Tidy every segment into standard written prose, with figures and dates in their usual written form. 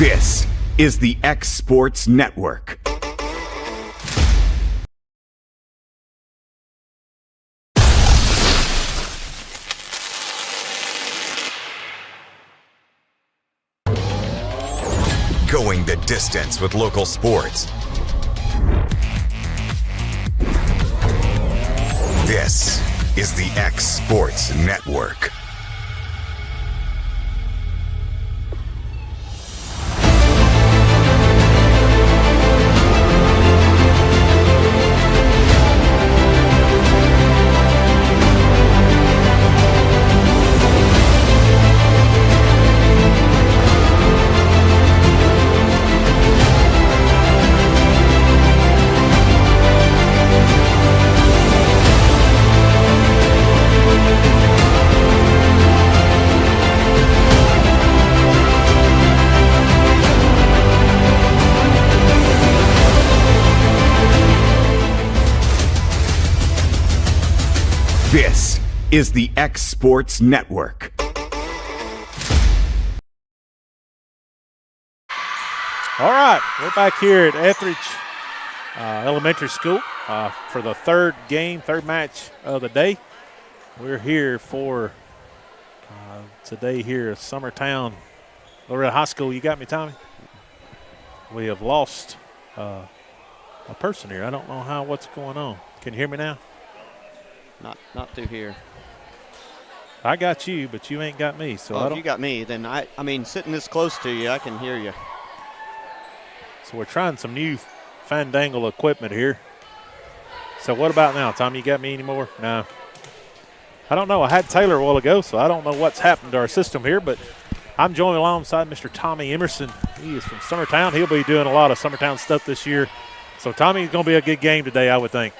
This is the X Sports Network. Going the distance with local sports. This is the X Sports Network. This is the X Sports Network. All right, we're back here at Etheridge Elementary School for the third match of the day. We're here for today here at Summertown, Loretto High School. You got me, Tommy? We have lost a person here. I don't know what's going on. Can you hear me now? Not through here. I got you, but you ain't got me. So if you got me, then I mean, sitting this close to you, I can hear you. So we're trying some new fandangle equipment here. So what about now, Tom? You got me anymore? No. I don't know. I had Taylor a while ago, so I don't know what's happened to our system here, but I'm joined alongside Mr. Tommy Emerson. He is from Summertown. He'll be doing a lot of Summertown stuff this year. So, Tommy, it's going to be a good game today, I would think.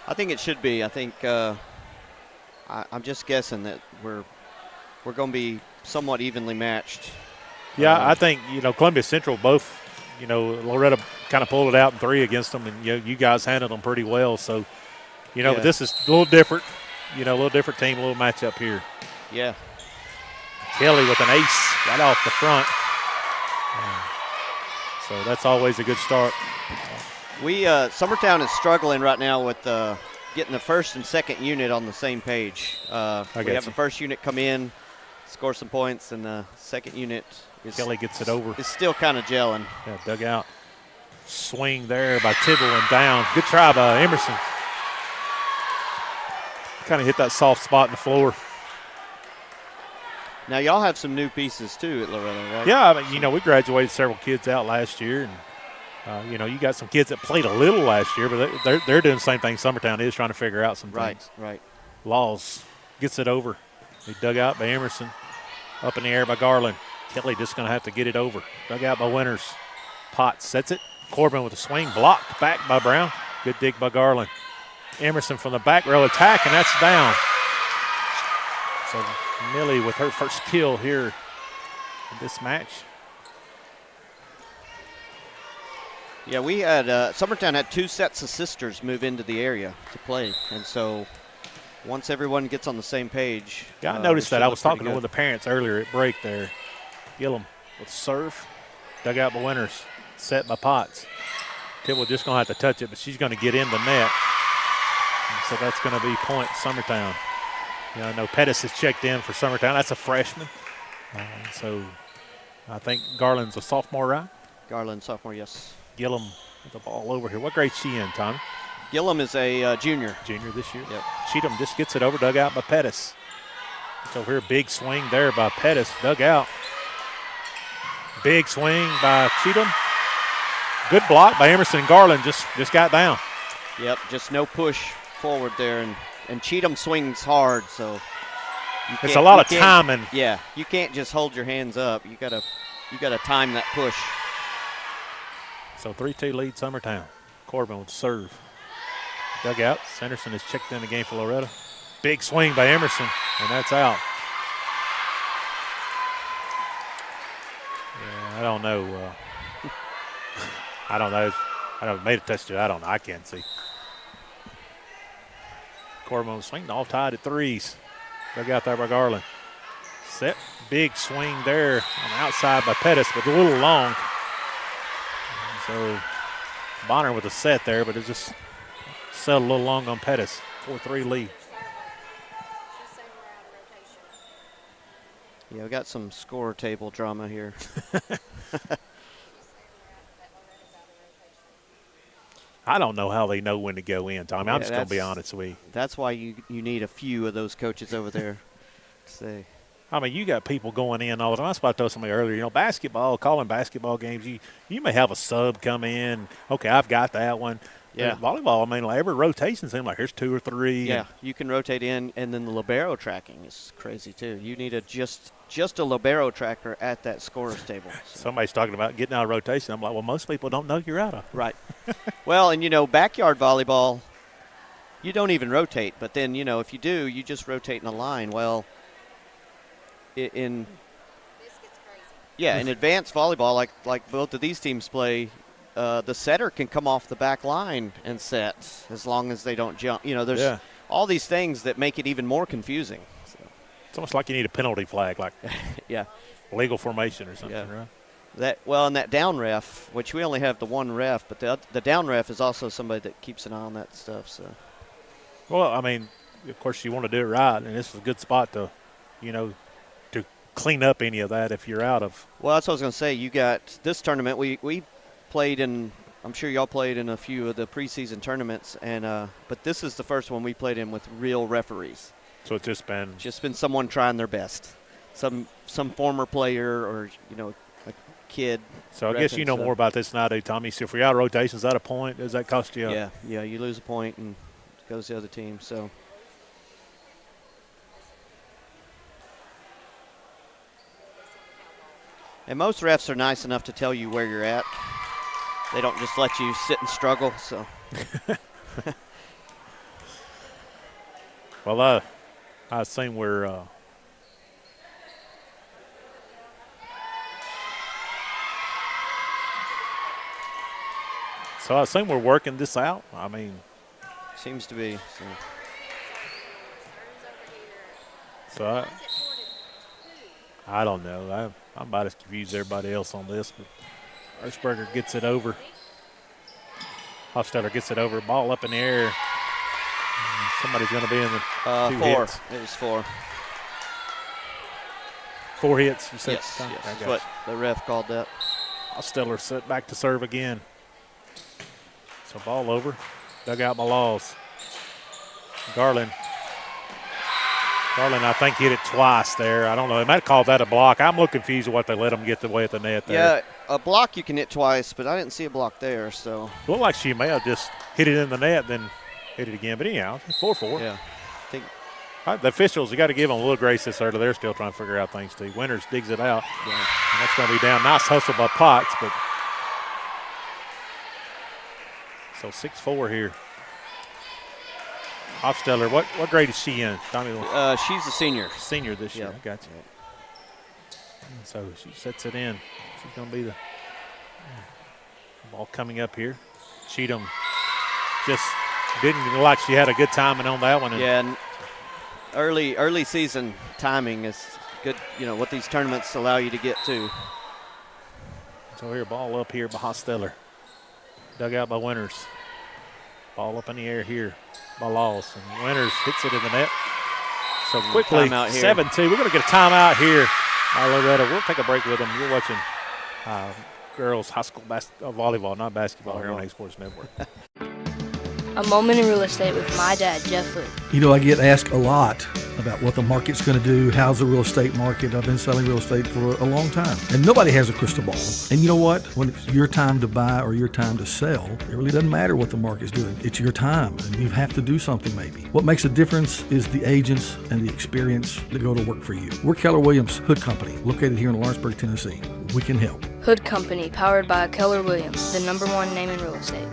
I think it should be. I think I'm just guessing that we're going to be somewhat evenly matched. Yeah, I think, Columbia Central both, Loretto kind of pulled it out in 3 against them, and, you guys handled them pretty well. So, but this is a little different, a little different team, a little matchup here. Yeah. Kelly with an ace right off the front. So that's always a good start. Summertown is struggling right now with getting the first and second unit on the same page. We have the first unit come in, score some points, and the second unit Kelly gets it over. It's still kind of gelling. Yeah, dug out. Swing there by Tibble and down. Good try by Emerson. Kind of hit that soft spot in the floor. Now, y'all have some new pieces, too, at Loretto, right? Yeah, we graduated several kids out last year, and you got some kids that played a little last year, but they're doing the same thing Summertown is, trying to figure out some things. Right. Laws gets it over. He dug out by Emerson. Up in the air by Garland. Kelly just going to have to get it over. Dug out by Winters. Potts sets it. Corbin with a swing. Blocked back by Brown. Good dig by Garland. Emerson from the back row attack, and that's down. So Millie with her first kill here in this match. Yeah, we had Summertown had 2 sets of sisters move into the area to play, and so once everyone gets on the same page. Yeah, I noticed that. I was talking to one of the parents earlier at break there. Gillum with serve, dug out by Winters, set by Potts. Tibble just going to have to touch it, but she's going to get in the net. And so that's going to be point Summertown. I know Pettis has checked in for Summertown. That's a freshman. So I think Garland's a sophomore, right? Garland, sophomore, yes. Gillum with the ball over here. What grade's she in, Tommy? Gillum is a junior. Junior this year? Yep. Cheatham just gets it over, dug out by Pettis. It's over here, big swing there by Pettis, dug out. Big swing by Cheatham. Good block by Emerson. Garland just got down. Yep, just no push forward there, and Cheatham swings hard, so it's a lot of timing. Yeah, you can't just hold your hands up. You gotta time that push. So 3-2 lead Summertown. Corbin with serve. Dug out. Sanderson has checked in the game for Loretto. Big swing by Emerson, and that's out. Yeah, I don't know. I don't know. I don't made a touch to it. I don't know. I can't see. Corbin on the swing, all tied at 3s. Dug out there by Garland. Set big swing there on the outside by Pettis, but a little long. So Bonner with a set there, but it just settled a little long on Pettis. 4-3 lead. Yeah, we got some score table drama here. I don't know how they know when to go in, Tommy. Yeah, I'm just going to be honest with you. That's why you need a few of those coaches over there. Say. I mean, you got people going in all the time. I was about to tell somebody earlier, you know, basketball, calling basketball games, you may have a sub come in. Okay, I've got that one. Yeah. Volleyball, I mean, like every rotation seems like here's 2 or 3. Yeah, you can rotate in, and then the libero tracking is crazy too. You need just a libero tracker at that scorer's table. So. Somebody's talking about getting out of rotation. I'm like, well, most people don't know you're out of. Right. Well, and, you know, backyard volleyball, you don't even rotate. But then, you know, if you do, you just rotate in a line. Well, in advanced volleyball, like both of these teams play, the setter can come off the back line and set as long as they don't jump. You know, there's all these things that make it even more confusing. So. It's almost like you need a penalty flag, like yeah, legal formation or something, right? And that down ref, which we only have the one ref, but the down ref is also somebody that keeps an eye on that stuff. So, well, I mean, of course you want to do it right, and this is a good spot to, you know, to clean up any of that if you're out of. Well, that's what I was going to say. You got this tournament. We played in. I'm sure y'all played in a few of the preseason tournaments, and but this is the first one we played in with real referees. So it's just been someone trying their best, some former player or, you know, a kid. So I guess you know more about this than I do, Tommy. So if we're out of rotation, is that a point? Does that cost you? Yeah, you lose a point and it goes to the other team. So. And most refs are nice enough to tell you where you're at. They don't just let you sit and struggle. So. Well, I assume we're so I assume we're working this out. I mean, seems to be. So I don't know. I'm about as confused as everybody else on this, but Ershberger gets it over. Hofstadter gets it over. Ball up in the air. Somebody's going to be in the 2 4. hits. It was 4. 4 hits, you said? Yes. That's what the ref called that. Hofstadter set back to serve again. So ball over. Dug out by Laws. Garland, I think, hit it twice there. I don't know. They might have called that a block. I'm a little confused with what they let them get away at the net there. Yeah, a block you can hit twice, but I didn't see a block there. So it looked like she may have just hit it in the net, then hit it again. But anyhow, 4-4. Yeah. I think the officials, you got to give them a little grace this early. They're still trying to figure out things, too. Winters digs it out. Yeah. And that's going to be down. Nice hustle by Potts, but so 6-4 here. Hofsteller, what grade is she in, Tommy? She's a senior. Senior this year. Yeah. I got you. So she sets it in. She's going to be the ball coming up here. Cheatham just didn't look like she had a good timing on that one. Yeah, and early season timing is good, you know, what these tournaments allow you to get to. So here, ball up here by Hofsteller. Dug out by Winters. Ball up in the air here by Laws. And Winters hits it in the net. So quickly, 7-2. We're going to get a timeout here by Loretto. We'll take a break with them. You're watching girls high school volleyball, not basketball, here on A Sports Network. A moment in real estate with my dad, Jeff Hood. You know, I get asked a lot about what the market's going to do. How's the real estate market? I've been selling real estate for a long time. And nobody has a crystal ball. And you know what? When it's your time to buy or your time to sell, it really doesn't matter what the market's doing. It's your time, and you have to do something maybe. What makes a difference is the agents and the experience that go to work for you. We're Keller Williams Hood Company, located here in Lawrenceburg, Tennessee. We can help. Hood Company, powered by Keller Williams, the #1 name in real estate.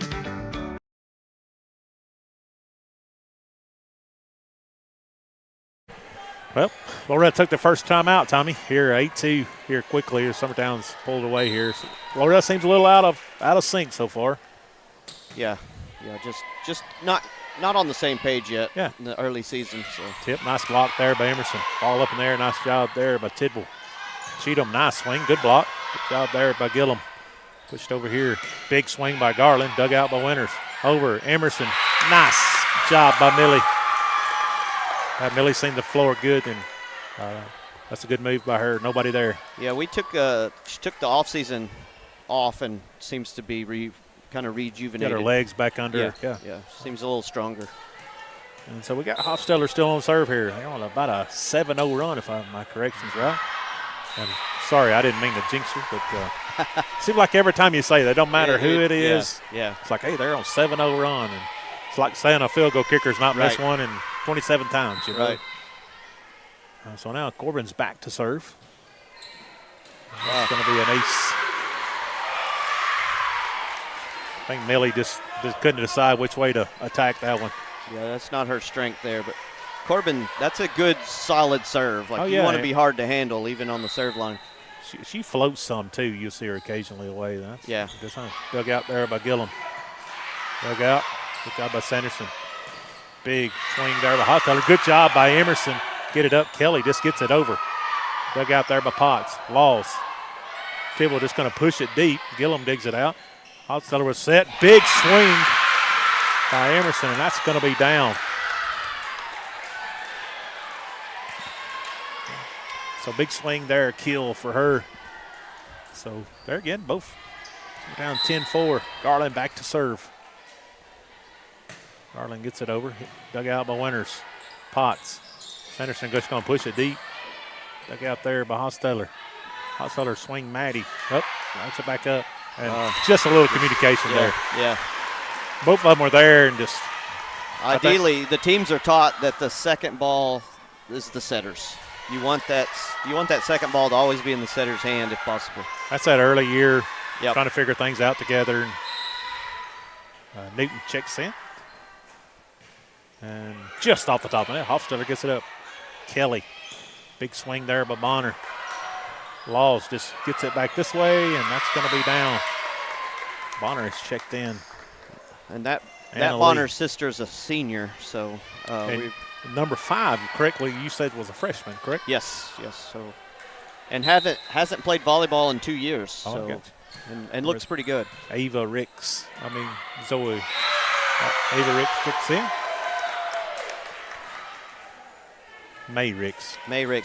Well, Loretto took the first time out, Tommy. Here, 8-2 here quickly. Summertown's pulled away here. So Loretto seems a little out of sync so far. Yeah, just not not on the same page yet. Yeah. In the early season. So. Tip, nice block there by Emerson. Ball up in there, nice job there by Tidwell. Cheatham, nice swing, good block. Good job there by Gillum. Pushed over here, big swing by Garland, dug out by Winters. Over, Emerson, nice job by Millie. Millie's seen the floor good, and that's a good move by her. Nobody there. Yeah, she took the offseason off and seems to be kind of rejuvenated. Got her legs back under her. Yeah, seems a little stronger. And so we got Hofstetter still on serve here. They're on about a 7-0 run, if my correction's right. And sorry, I didn't mean to jinx you, but seems like every time you say that, it don't matter who it is. Yeah. It's like, hey, they're on 7-0 run. And it's like saying a field goal kicker's not missed one in 27 times. You know? Right. So now Corbin's back to serve. That's going to be an ace. I think Millie just couldn't decide which way to attack that one. Yeah, that's not her strength there, but Corbin, that's a good, solid serve. Like, you want to be hard to handle, even on the serve line. She floats some, too. You'll see her occasionally away. That's good sign. Dug out there by Gillum. Dug out. Good job by Sanderson. Big swing there by Hofstetter. Good job by Emerson. Get it up. Kelly just gets it over. Dug out there by Potts. Laws. Tidwell just going to push it deep. Gillum digs it out. Hofstetter was set. Big swing by Emerson, and that's going to be down. So big swing there, kill for her. So there again, both down 10-4. Garland back to serve. Garland gets it over. Dug out by Winters. Potts. Sanderson just going to push it deep. Dug out there by Hofstetter. Hofstetter swing Maddie. Lights it back up. And just a little communication there. Yeah. Both of them were there and just. Ideally, the teams are taught that the second ball is the setter's. You want that second ball to always be in the setter's hand if possible. That's that early year, trying to figure things out together. Newton checks in. And just off the top of that, Hofstetter gets it up. Kelly, big swing there by Bonner. Laws just gets it back this way, and that's going to be down. Bonner is checked in. And that Bonner's sister is a senior, so number 5, correctly, you said was a freshman, correct? Yes. So, and hasn't played volleyball in 2 years. So, and looks pretty good. Zoe. Ava Ricks kicks in. May Ricks.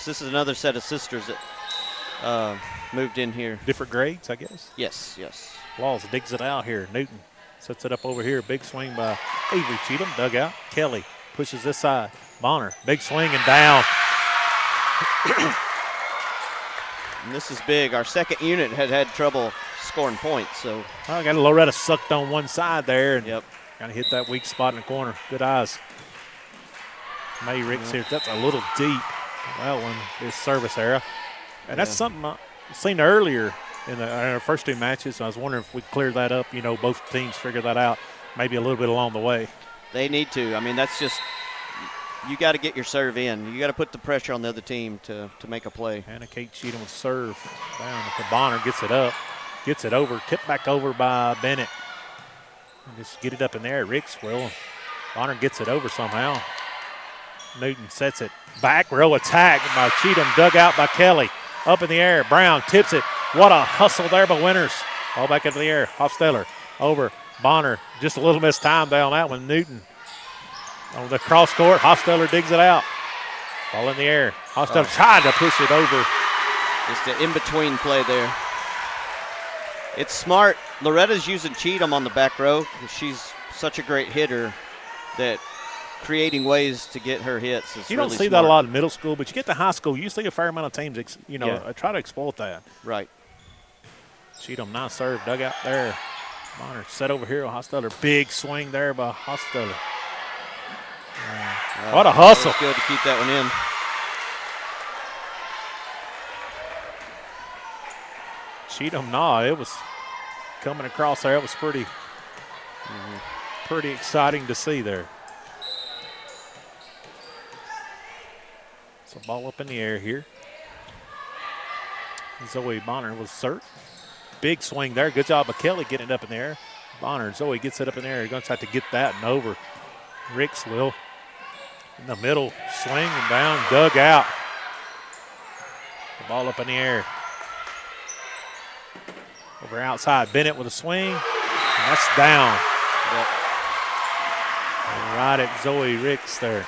This is another set of sisters that moved in here. Different grades, I guess? Yes. Laws digs it out here. Newton sets it up over here. Big swing by Avery Cheatham. Dug out. Kelly pushes this side. Bonner, big swing and down. And this is big. Our second unit had trouble scoring points. So I got a Loretto sucked on one side there. And kind of hit that weak spot in the corner. Good eyes. May Ricks here. That's a little deep. That one is service era. And that's something I've seen earlier in our first 2 matches. I was wondering if we cleared that up, both teams figure that out maybe a little bit along the way. They need to. I mean, that's just – you got to get your serve in. You got to put the pressure on the other team to make a play. Hannah Kate Cheatham with serve down. The Bonner gets it up, gets it over, tipped back over by Bennett. And just get it up in there. Ricks will. Bonner gets it over somehow. Newton sets it. Back row attack by Cheatham, dug out by Kelly. Up in the air. Brown tips it. What a hustle there by Winters. All back into the air. Hofstetter over. Bonner. Just a little missed time down that one. Newton on the cross court. Hofstetter digs it out. Ball in the air. Hofstetter tried to push it over. Just an in-between play there. It's smart. Loretta's using Cheatham on the back row. She's such a great hitter that creating ways to get her hits is You don't really see smart. that a lot in middle school, but you get to high school, you see a fair amount of teams, try to exploit that. Right. Cheatham, nice serve, dug out there. Bonner set over here on Hofstetter. Big swing there by Hofstetter. What a hustle. It's good to keep that one in. Cheatham, it was coming across there. It was pretty exciting to see there. So ball up in the air here. Zoe Bonner was cert. Big swing there. Good job of Kelly getting it up in the air. Bonner, Zoe gets it up in the air. You're going to have to get that and over. Ricks will. In the middle, swing and down, dug out. The ball up in the air. Over outside, Bennett with a swing, and that's down. Yep. And right at Zoe Ricks there.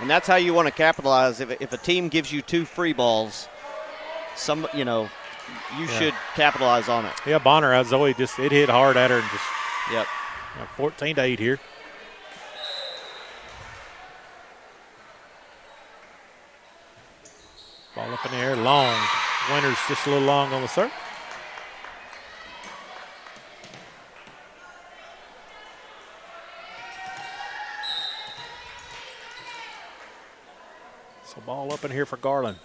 And that's how you want to capitalize. If a team gives you 2 free balls, you should capitalize on it. Yeah, Bonner, Zoe it hit hard at her and just. Yep. 14-8 here. Ball up in the air, long. Winters just a little long on the serve. So ball up in here for Garland.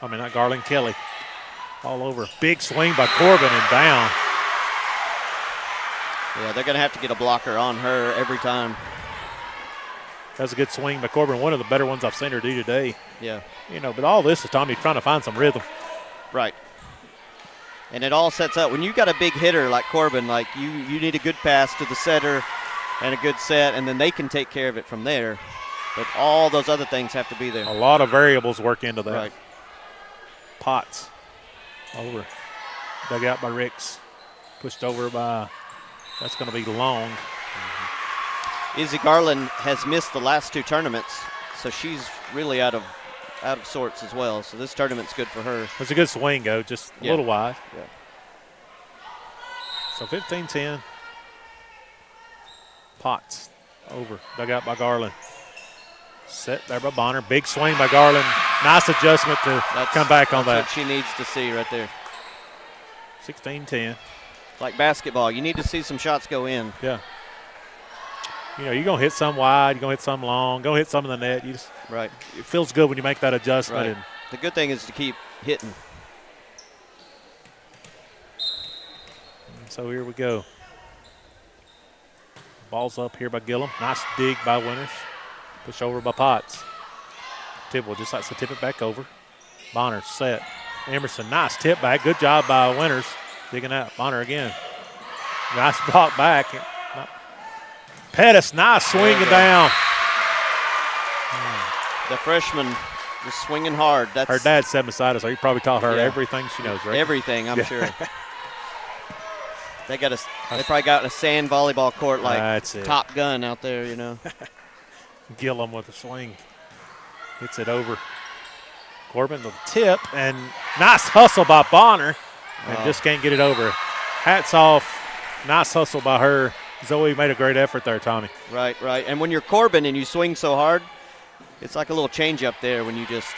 I mean, not Garland, Kelly. All over. Big swing by Corbin and down. Yeah, they're going to have to get a blocker on her every time. That's a good swing by Corbin. One of the better ones I've seen her do today. Yeah. But all this is Tommy trying to find some rhythm. Right. And it all sets up. When you got a big hitter like Corbin, like you need a good pass to the setter and a good set, and then they can take care of it from there. But all those other things have to be there. A lot of variables work into that. Right. Potts over. Dug out by Ricks. Pushed over by, that's going to be long. Izzy Garland has missed the last 2 tournaments, so she's really out of sorts as well. So this tournament's good for her. It's a good swing, though, just a little wide. Yeah. So 15-10. Potts over. Dug out by Garland. Set there by Bonner. Big swing by Garland. Nice adjustment to come back on that. That's what she needs to see right there. 16-10. Like basketball, you need to see some shots go in. Yeah. You're going to hit some wide, you're going to hit some long, go hit some in the net. Right. It feels good when you make that adjustment. Right. And the good thing is to keep hitting. so here we go. Ball's up here by Gillum. Nice dig by Winters. Push over by Potts. Tidwell just likes to tip it back over. Bonner set. Emerson, nice tip back. Good job by Winters. Digging out. Bonner again. Nice block back. Pettis, nice swinging down. The freshman is swinging hard. That's her dad sat beside us, so he probably taught her everything she knows, right? Everything, I'm sure. They probably got a sand volleyball court like Top Gun out there, Gillum with a swing. Hits it over. Corbin with a tip, and nice hustle by Bonner, and just can't get it over. Hats off. Nice hustle by her. Zoe made a great effort there, Tommy. Right. And when you're Corbin and you swing so hard, it's like a little change up there when you just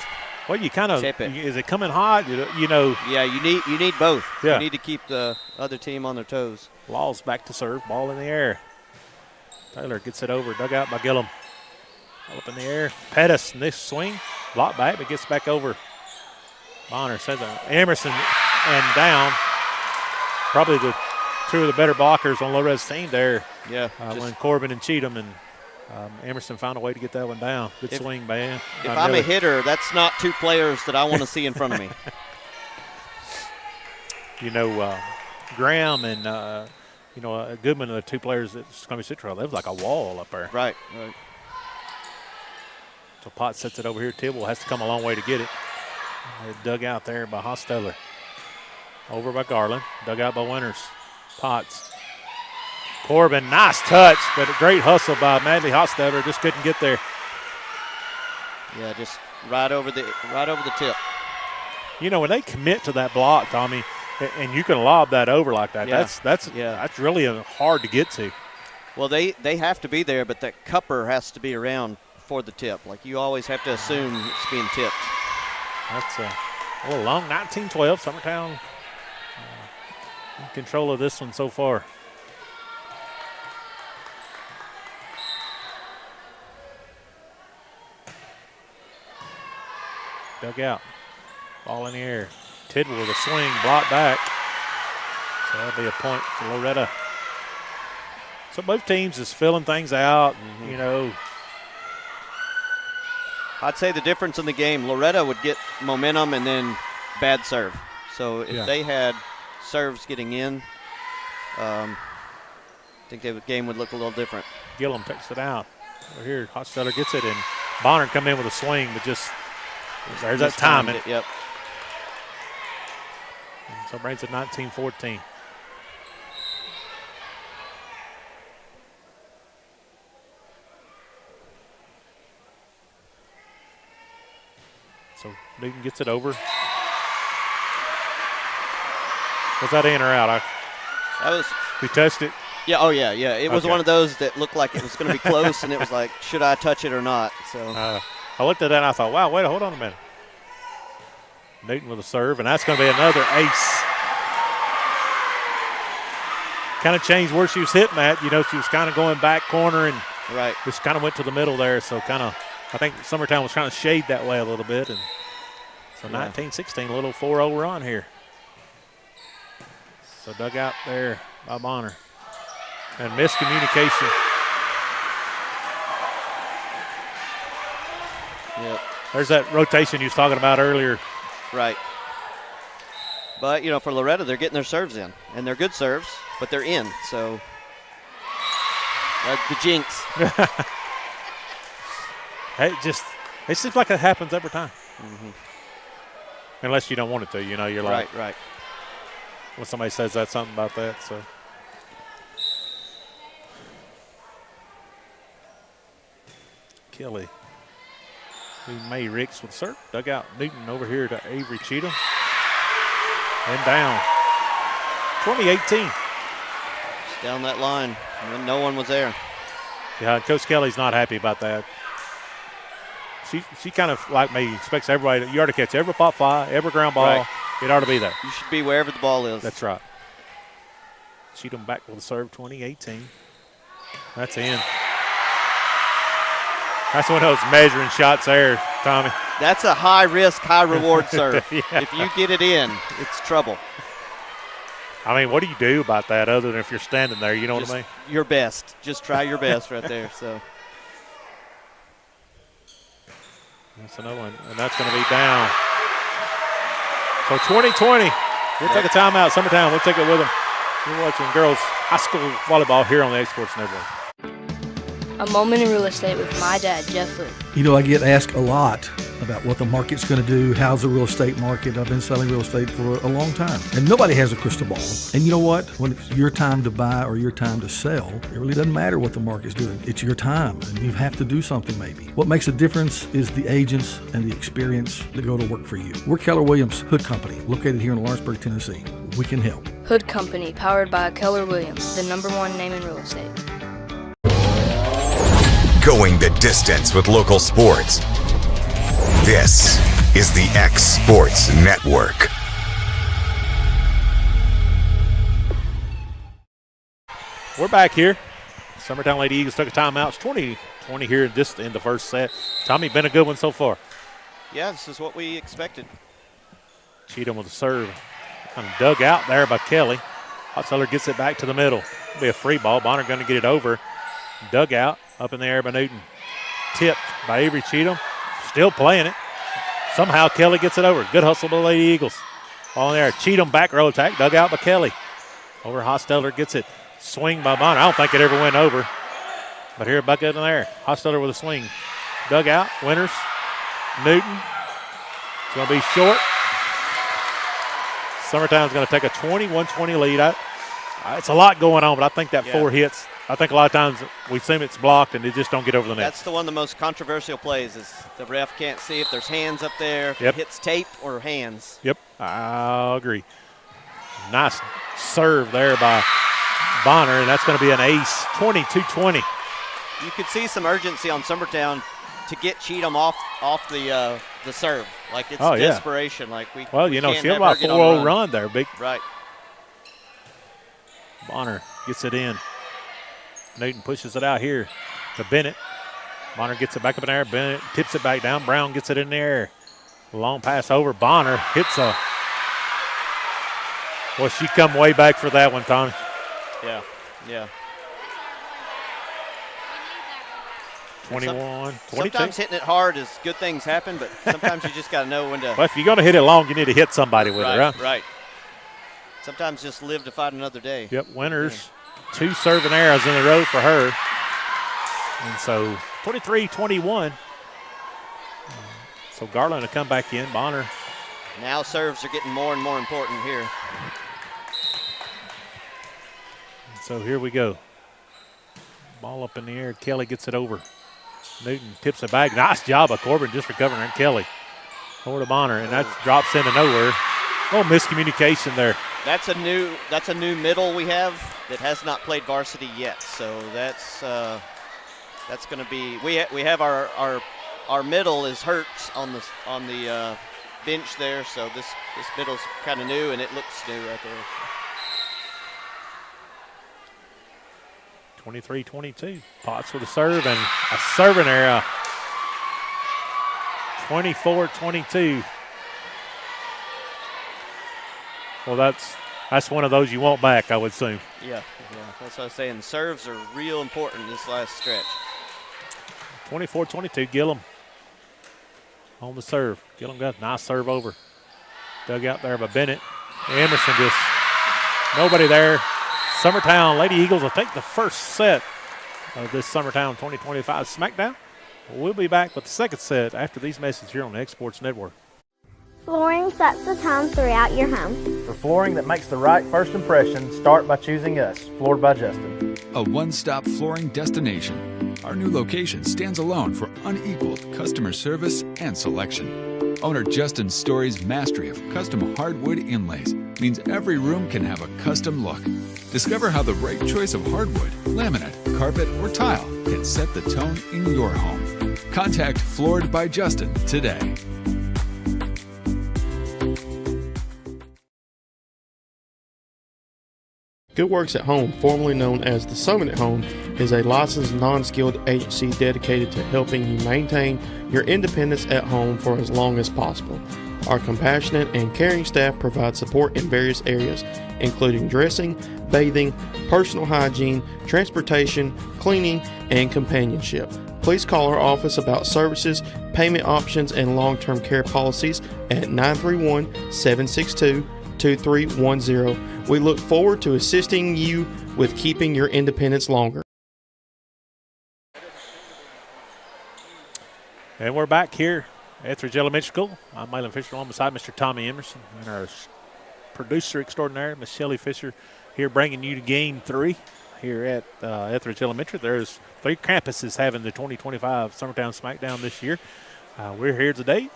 you kind of tip it. Is it coming hot? Yeah, you need both. Yeah. You need to keep the other team on their toes. Law's back to serve. Ball in the air. Taylor gets it over. Dug out by Gillum. Up in the air. Pettis, this swing. Block back, but gets back over. Bonner says Emerson and down. Probably the 2 of the better blockers on Loretto's team there. Yeah. When Corbin and Cheatham and Emerson found a way to get that one down. Good swing, man. If I'm a hitter, that's not 2 players that I want to see in front of me. Graham and Goodman are the 2 players that's going to be Citro. They have like a wall up there. Right. So Potts sets it over here. Tidwell has to come a long way to get it. Dug out there by Hosteller. Over by Garland. Dug out by Winters. Potts. Corbin, nice touch, but a great hustle by Madley Hosteller. Just couldn't get there. Yeah, just right over the tip. When they commit to that block, Tommy, and you can lob that over like that, that's really hard to get to. Well, they have to be there, but that cupper has to be around for the tip. Like you always have to assume it's being tipped. That's a little long. 19-12, Summertown in control of this one so far. Dug out. Ball in the air. Tidwell with a swing, block back. So that'll be a point for Loretto. So both teams is filling things out, and, I'd say the difference in the game, Loretto would get momentum and then bad serve. So if they had serves getting in, I think the game would look a little different. Gillum picks it out. Over here, Hochstetter gets it, and Bonner come in with a swing, but just there's that timing. Yep. And so brings it 19-14. So Newton gets it over. Was that in or out? That was. We touched it. Yeah. Oh yeah. Yeah. It was Okay. one of those that looked like it was going to be close, and it was like, should I touch it or not? So. I looked at that and I thought, wow, wait, hold on a minute. Newton with a serve, and that's going to be another ace. Kind of changed where she was hitting at. You know, she was kind of going back corner and Right. just kind of went to the middle there. So kind of, I think Summertown was trying to shade that way a little bit. And so 19-16, a little 4-0 run here. So dug out there by Bonner. And miscommunication. Yep. There's that rotation you was talking about earlier. Right. But, you know, for Loretto, they're getting their serves in. And they're good serves, but they're in. So, the jinx. It seems like it happens every time. Mm-hmm. Unless you don't want it to, you know, you're like. Right. When somebody says that, something about that, so. Kelly. May Ricks with serve. Dug out Newton over here to Avery Cheatham. And down. 2018. Just down that line. And no one was there. Yeah, Coach Kelly's not happy about that. She kind of, like me, expects everybody, you ought to catch every pop fly, every ground ball. Right. It ought to be there. You should be wherever the ball is. That's right. Cheatham back with a serve, 2018. That's in. That's one of those measuring shots there, Tommy. That's a high-risk, high-reward serve. Yeah. If you get it in, it's trouble. I mean, what do you do about that other than if you're standing there, you know what I mean? Your best. Just try your best right there. So that's another one, and that's going to be down. So 2020, we'll take a timeout. Summertown, we'll take it with them. You're watching girls high school volleyball here on the Exports Network. A moment in real estate with my dad, Jeff Hood. You know, I get asked a lot about what the market's going to do. How's the real estate market? I've been selling real estate for a long time. And nobody has a crystal ball. And you know what? When it's your time to buy or your time to sell, it really doesn't matter what the market's doing. It's your time, and you have to do something maybe. What makes a difference is the agents and the experience that go to work for you. We're Keller Williams Hood Company, located here in Lawrenceburg, Tennessee. We can help. Hood Company, powered by Keller Williams, the #1 name in real estate. Going the distance with local sports. This is the X Sports Network. We're back here. Summertown Lady Eagles took a timeout. It's 20-20 here in the first set. Tommy, been a good one so far. yeah, this is what we expected. Cheatham with a serve. Kind of dug out there by Kelly. Hotseller gets it back to the middle. It'll be a free ball. Bonner going to get it over. Dug out up in the air by Newton. Tipped by Avery Cheatham. Still playing it. Somehow Kelly gets it over. Good hustle by the Lady Eagles. Ball in there. Cheatham back row attack. Dug out by Kelly. Over Hosteller gets it. Swing by Bonner. I don't think it ever went over. But here back in there. Hosteller with a swing. Dug out. Winters. Newton. It's going to be short. Summertown's going to take a 21-20 lead. It's a lot going on, but I think that 4 hits. I think a lot of times we assume it's blocked and they just don't get over the net. That's the one of the most controversial plays is the ref can't see if there's hands up there, if it hits tape or hands. Yep, I agree. Nice serve there by Bonner, and that's going to be an ace, 22-20. You could see some urgency on Summertown to get Cheatham off the serve. Like it's desperation. Like we she had about a 4-0 run there, big. Right. Bonner gets it in. Newton pushes it out here to Bennett. Bonner gets it back up in there. Bennett tips it back down. Brown gets it in there. Long pass over. Bonner hits a. Well, she come way back for that one, Tony. Yeah. 21, 22. Sometimes hitting it hard is good things happen, but sometimes you just got to know when to. Well, if you're going to hit it long, you need to hit somebody with it, right? Right. Sometimes just live to fight another day. Yep, Winters. 2 serving arrows in the road for her. And so 23-21. So Garland will come back in. Bonner. Now serves are getting more and more important here. So here we go. Ball up in the air. Kelly gets it over. Newton tips it back. Nice job of Corbin just recovering it. Kelly over to Bonner, and that drops into nowhere. Oh, miscommunication there. That's a new middle we have that has not played varsity yet. So that's going to be we have our middle is Hertz on the bench there. So this middle's kind of new, and it looks new right there. 23-22. Potts with a serve and a serving error. 24-22. Well, that's one of those you want back, I would assume. Yeah, that's what I was saying. Serves are real important this last stretch. 24-22, Gillum on the serve. Gillum got a nice serve over. Dug out there by Bennett. Emerson just nobody there. Summertown Lady Eagles will take the first set of this Summertown 2025 SmackDown. We'll be back with the second set after these messages here on the Exports Network. Flooring sets the tone throughout your home. For flooring that makes the right first impression, start by choosing us, Floored by Justin. A one-stop flooring destination. Our new location stands alone for unequaled customer service and selection. Owner Justin Story's mastery of custom hardwood inlays means every room can have a custom look. Discover how the right choice of hardwood, laminate, carpet, or tile can set the tone in your home. Contact Floored by Justin today. Good Works at Home, formerly known as the Summit at Home, is a licensed non-skilled agency dedicated to helping you maintain your independence at home for as long as possible. Our compassionate and caring staff provide support in various areas, including dressing, bathing, personal hygiene, transportation, cleaning, and companionship. Please call our office about services, payment options, and long-term care policies at 931-762-2310. We look forward to assisting you with keeping your independence longer. And we're back here at Etheridge Elementary School. I'm Malin Fisher, on beside Mr. Tommy Emerson and our producer extraordinaire, Miss Shelley Fisher, here bringing you to Game 3 here at Etheridge Elementary. There's 3 campuses having the 2025 Summertown SmackDown this year. We're here today.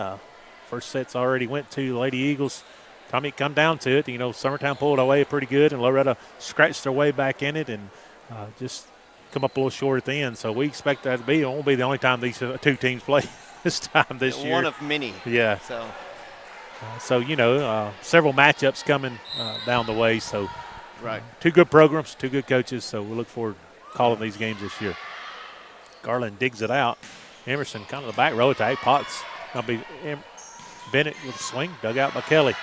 First set's already went to the Lady Eagles. Tommy, come down to it. You know, Summertown pulled away pretty good, and Loretto scratched their way back in it and just come up a little short at the end. So we expect that to be. It won't be the only time these 2 teams play this time this year. One of many. Yeah. So you know, several matchups coming down the way. So right. 2 good programs, 2 good coaches. So we look forward to calling these games this year. Garland digs it out. Emerson kind of the back row attack. Potts going to be Bennett with a swing. Dug out by Kelly.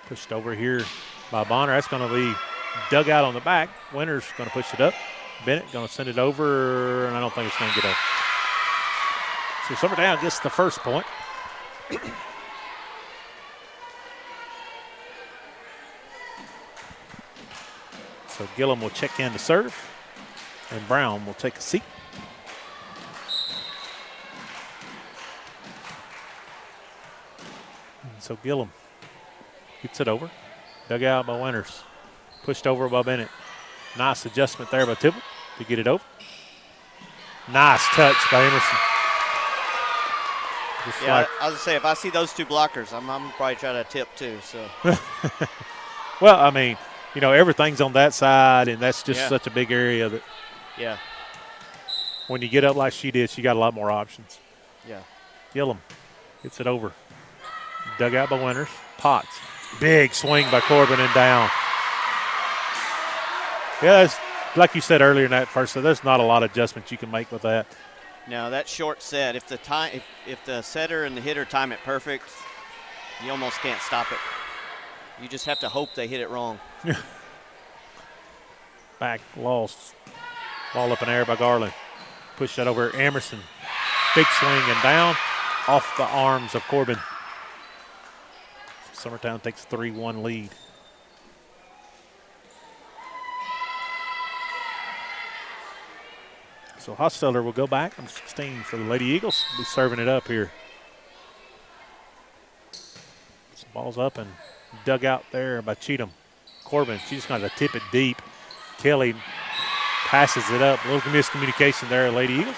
Pushed over here by Bonner. That's going to be dug out on the back. Winter's going to push it up. Bennett going to send it over, and I don't think it's going to get up. So Summertown gets the first point. So Gillum will check in to serve, and Brown will take a seat. And so Gillum gets it over. Dug out by Winters. Pushed over by Bennett. Nice adjustment there by Tibble to get it over. Nice touch by Emerson. Just yeah, I was going to say, if I see those 2 blockers, I'm probably trying to tip too. So. Well, I mean, you know, everything's on that side, and that's just such a big area that when you get up like she did, she got a lot more options. Yeah. Gillum gets it over. Dug out by Winters. Potts. Big swing by Corbin and down. Yeah, that's, like you said earlier in that first set, there's not a lot of adjustments you can make with that. No, that short set, if the setter and the hitter time it perfect, you almost can't stop it. You just have to hope they hit it wrong. Back lost. Ball up in the air by Garland. Push that over Emerson. Big swing and down off the arms of Corbin. Summertown takes a 3-1 lead. So Hostetler will go back. Number 16 for the Lady Eagles. Be serving it up here. So ball's up and dug out there by Cheatham. Corbin, she's going to tip it deep. Kelly passes it up. A little miscommunication there, Lady Eagles.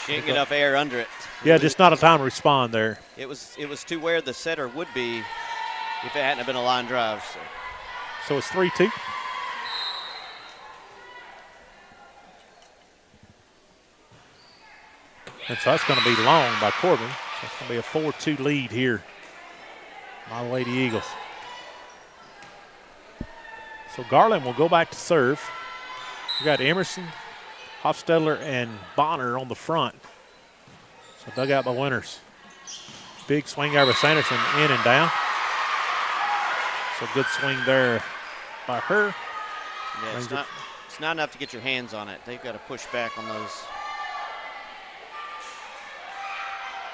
She didn't get enough air under it. Yeah, just not a time to respond there. It was to where the setter would be if it hadn't been a line drive. So it's 3-2. And so that's going to be long by Corbin. So it's going to be a 4-2 lead here by Lady Eagles. So Garland will go back to serve. We got Emerson, Hofstadler, and Bonner on the front. So dug out by Winters. Big swing there by Sanderson, in and down. So good swing there by her. Yeah, it's not enough to get your hands on it. They've got to push back on those.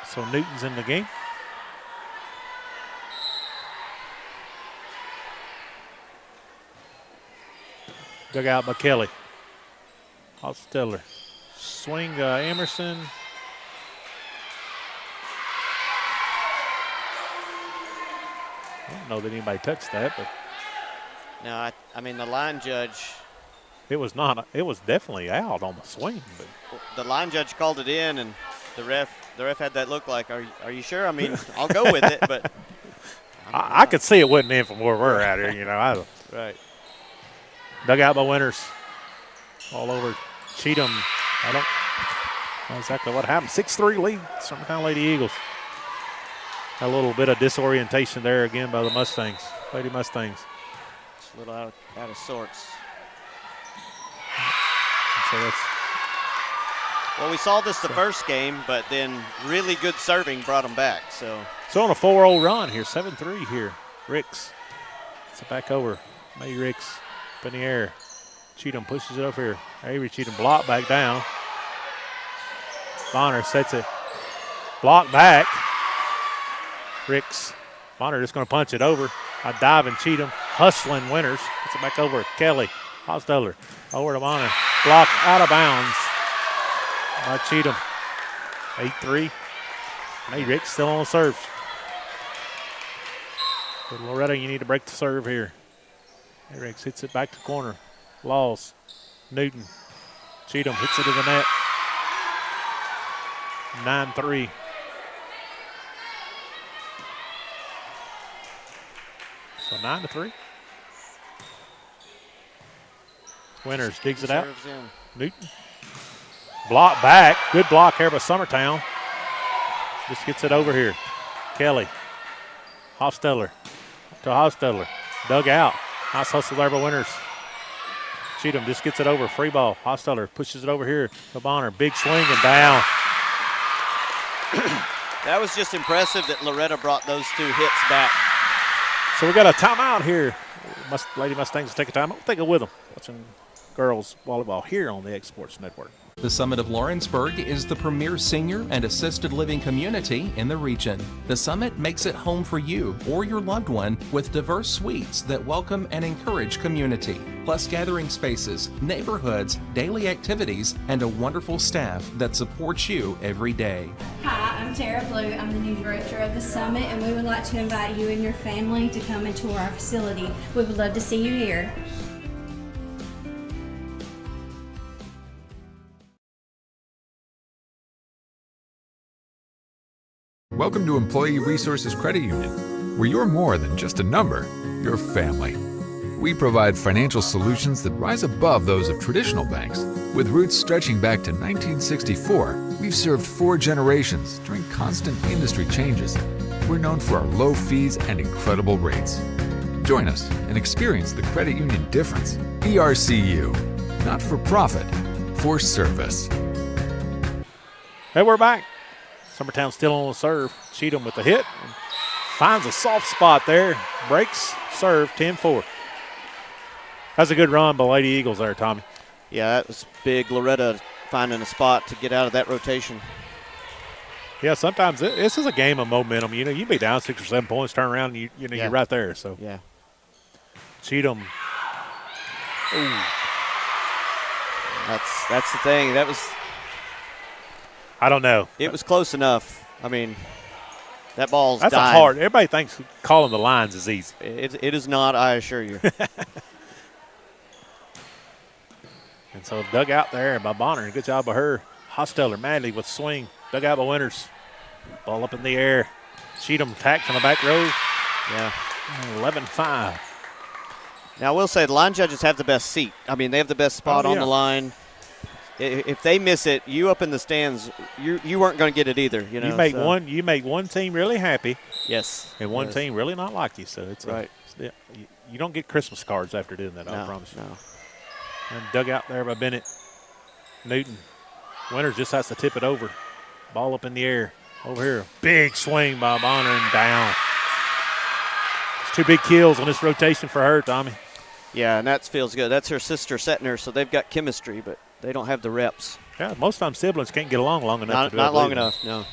So Newton's in the game. Dug out by Kelly. Hofstadler. Swing Emerson. I don't know that anybody touched that, but no, I mean the line judge. It was not. It was definitely out on the swing. But the line judge called it in, and the ref had that look like, are you sure? I mean, I'll go with it, but I could see it wasn't in from where we're at here. You know, right. Dug out by Winters. All over Cheatham. I don't know exactly what happened. 6-3 lead. Summertown Lady Eagles. A little bit of disorientation there again by the Mustangs, Lady Mustangs. It's a little out of sorts. So that's. Well, we saw this the first game, but then really good serving brought them back. So on a 4-0 run here, 7-3 here. Ricks. It's back over. May Ricks up in the air. Cheatham pushes it over here. Avery Cheatham blocked back down. Bonner sets it. Block back. Ricks. Bonner just going to punch it over. A diving Cheatham. Hustling Winters. Gets it back over. Kelly. Hostetler. Over to Bonner. Blocked out of bounds by Cheatham. 8-3. May Ricks still on the serve. But Loretto, you need to break the serve here. May Ricks hits it back to corner. Laws. Newton. Cheatham hits it to the net. 9-3. So 9-3. Winters digs it out. Newton. Block back. Good block here by Summertown. Just gets it over here. Kelly. Hofstadler. To Hofstadler. Dug out. Nice hustle there by Winters. Cheatham just gets it over. Free ball. Hofstadler pushes it over here to Bonner. Big swing and down. That was just impressive that Loretto brought those two hits back. So we got a timeout here. Lady Mustangs take a timeout. We'll take it with them. Watching girls volleyball here on the X Sports Network. The Summit of Lawrenceburg is the premier senior and assisted living community in the region. The Summit makes it home for you or your loved one with diverse suites that welcome and encourage community, plus gathering spaces, neighborhoods, daily activities, and a wonderful staff that supports you every day. Hi, I'm Tara Blue. I'm the new director of the Summit, and we would like to invite you and your family to come and tour our facility. We would love to see you here. Welcome to Employee Resources Credit Union, where you're more than just a number, you're family. We provide financial solutions that rise above those of traditional banks. With roots stretching back to 1964, we've served 4 generations during constant industry changes. We're known for our low fees and incredible rates. Join us and experience the credit union difference. ERCU, not for profit, for service. Hey, we're back. Summertown still on the serve. Cheatham with the hit. Finds a soft spot there. Breaks. Serve 10-4. That's a good run by Lady Eagles there, Tommy. Yeah, that was big. Loretta finding a spot to get out of that rotation. Yeah, sometimes this is a game of momentum. You know, you be down 6 or 7 points, turn around, and you're right there. So yeah. Cheatham. Ooh. That's the thing. That was I don't know. It was close enough. I mean, that ball's That's dying. a hard. Everybody thinks calling the lines is easy. It is not, I assure you. And so dug out there by Bonner. Good job by her. Hosteller, Madley with swing. Dug out by Winters. Ball up in the air. Cheatham tacked on the back row. Yeah. 11-5. Now, I will say the line judges have the best seat. I mean, they have the best spot on the line. If they miss it, you up in the stands, you weren't going to get it either. You know, you make one team really happy. Yes. And one team really not like you. So it's right. You don't get Christmas cards after doing that. I promise you. No. And dug out there by Bennett. Newton. Winters just has to tip it over. Ball up in the air. Over here. Big swing by Bonner and down. It's 2 big kills on this rotation for her, Tommy. Yeah, and that feels good. That's her sister setting her, so they've got chemistry, but they don't have the reps. Yeah, most times siblings can't get along long enough to do it. Not long enough, no.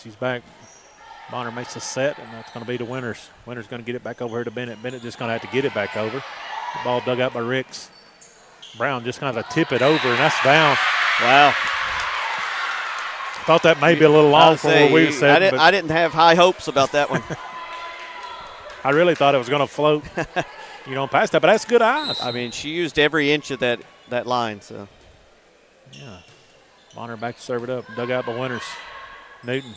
She's back. Bonner makes a set, and that's going to be to Winters. Winters going to get it back over here to Bennett. Bennett just going to have to get it back over. The ball dug out by Ricks. Brown just going to tip it over, and that's down. Wow. Thought that may be a little long for where we said. I didn't have high hopes about that one. I really thought it was going to float, past that, but that's good eyes. I mean, she used every inch of that line, so. Yeah. Bonner back to serve it up. Dug out by Winters. Newton.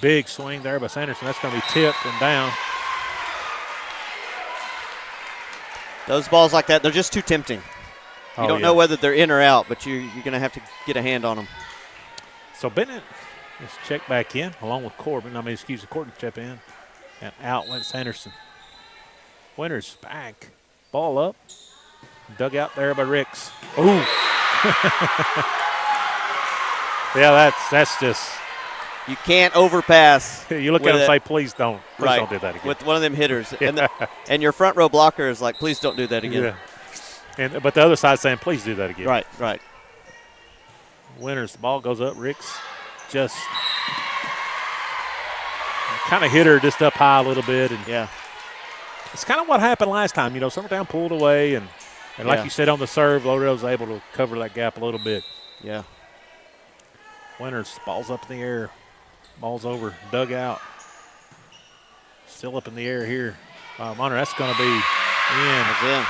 Big swing there by Sanderson. That's going to be tipped and down. Those balls like that, they're just too tempting. You don't know whether they're in or out, but you're going to have to get a hand on them. So Bennett is checked back in along with Corbin. Corbin checked in. And out went Sanderson. Winters back. Ball up. Dug out there by Ricks. Ooh. Yeah, that's just. You can't overpass. You look at him and say, please don't. Please don't do that again. With one of them hitters. Yeah. And your front row blocker is like, please don't do that again. Yeah. But the other side's saying, please do that again. Right. Winters, the ball goes up. Ricks just kind of hit her just up high a little bit. And yeah. It's kind of what happened last time. Summertown pulled away. And like you said on the serve, Loretto was able to cover that gap a little bit. Yeah. Winters, ball's up in the air. Ball's over, dug out. Still up in the air here. Bonner, that's going to be in. That's in.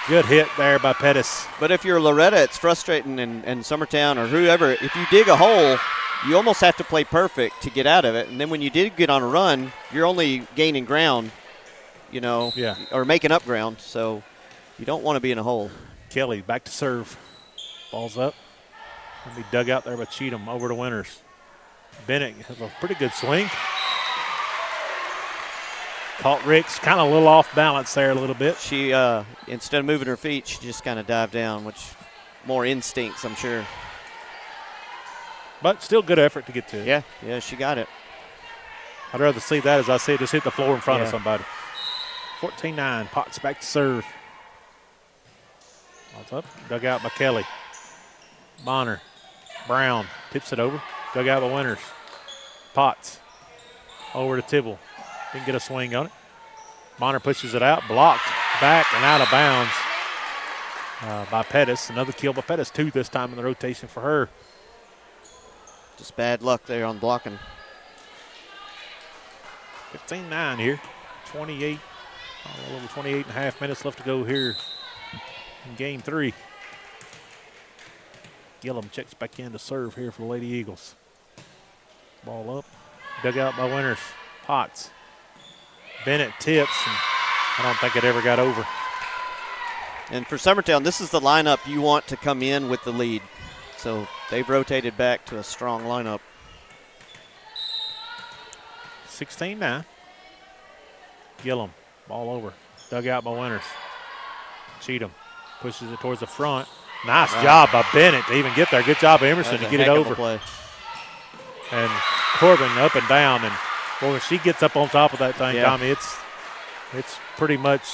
Good hit there by Pettis. But if you're Loretto, it's frustrating, and Summertown or whoever, if you dig a hole, you almost have to play perfect to get out of it. And then when you did get on a run, you're only gaining ground, or making up ground. So you don't want to be in a hole. Kelly back to serve. Ball's up. Going to be dug out there by Cheatham over to Winters. Bennett has a pretty good swing. Caught Ricks kind of a little off balance there a little bit. She, instead of moving her feet, she just kind of dived down, which more instincts, I'm sure. But still good effort to get to it. Yeah, she got it. I'd rather see that, as I said, just hit the floor in front of somebody. 14-9, Potts back to serve. Ball's up, dug out by Kelly. Bonner, Brown, tips it over. Dug out by Winters. Potts over to Tibble. Didn't get a swing on it. Bonner pushes it out, blocked, back and out of bounds by Pettis. Another kill by Pettis, 2 this time in the rotation for her. Just bad luck there on blocking. 15-9 here. 28, a little over 28 and a half minutes left to go here in game 3. Gillum checks back in to serve here for the Lady Eagles. Ball up, dug out by Winters. Potts. Bennett tips, and I don't think it ever got over. And for Summertown, this is the lineup you want to come in with the lead. So they've rotated back to a strong lineup. 16-9. Gillum, ball over. Dug out by Winters. Cheatham pushes it towards the front. Nice job by Bennett to even get there. Good job by Emerson to get it over. Play. And Corbin up and down. And boy, when she gets up on top of that thing, Tommy, it's pretty much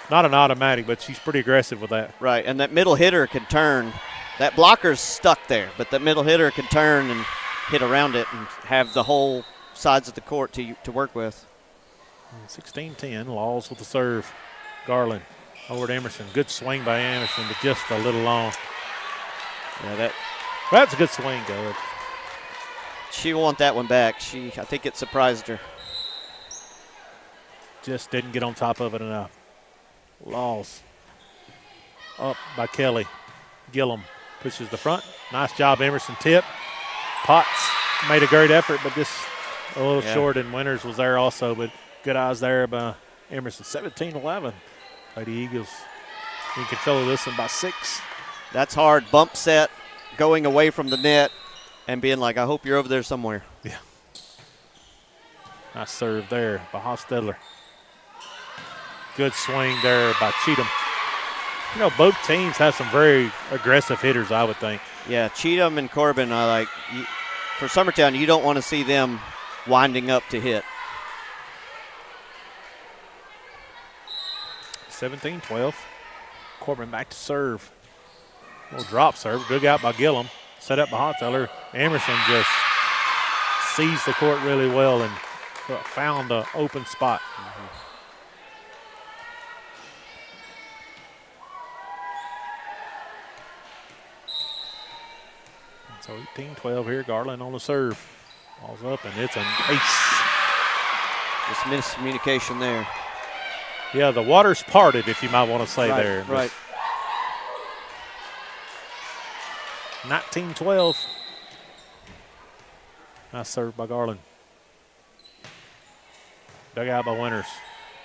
not an automatic, but she's pretty aggressive with that. Right, and that middle hitter can turn. That blocker's stuck there, but that middle hitter can turn and hit around it and have the whole sides of the court to work with. 16-10, Laws with the serve. Garland over to Emerson. Good swing by Emerson, but just a little long. Yeah, that's a good swing, though. She will want that one back. I think it surprised her. Just didn't get on top of it enough. Laws up by Kelly. Gillum pushes the front. Nice job, Emerson tip. Potts made a great effort, but just a little short, and Winters was there also, but good eyes there by Emerson. 17-11. Lady Eagles in control of this one by 6. That's hard. Bump set, going away from the net, and being like, I hope you're over there somewhere. Yeah. Nice serve there by Hostetler. Good swing there by Cheatham. You know, both teams have some very aggressive hitters, I would think. Yeah, Cheatham and Corbin, for Summertown, you don't want to see them winding up to hit. 17-12. Corbin back to serve. Little drop serve. Good out by Gillum. Set up by Hostetler. Emerson just sees the court really well and found an open spot. So 18-12 here. Garland on the serve. Ball's up, and it's an ace. Just miscommunication there. Yeah, the water's parted, if you might want to say there. Right. 19-12. Nice serve by Garland. Dug out by Winters.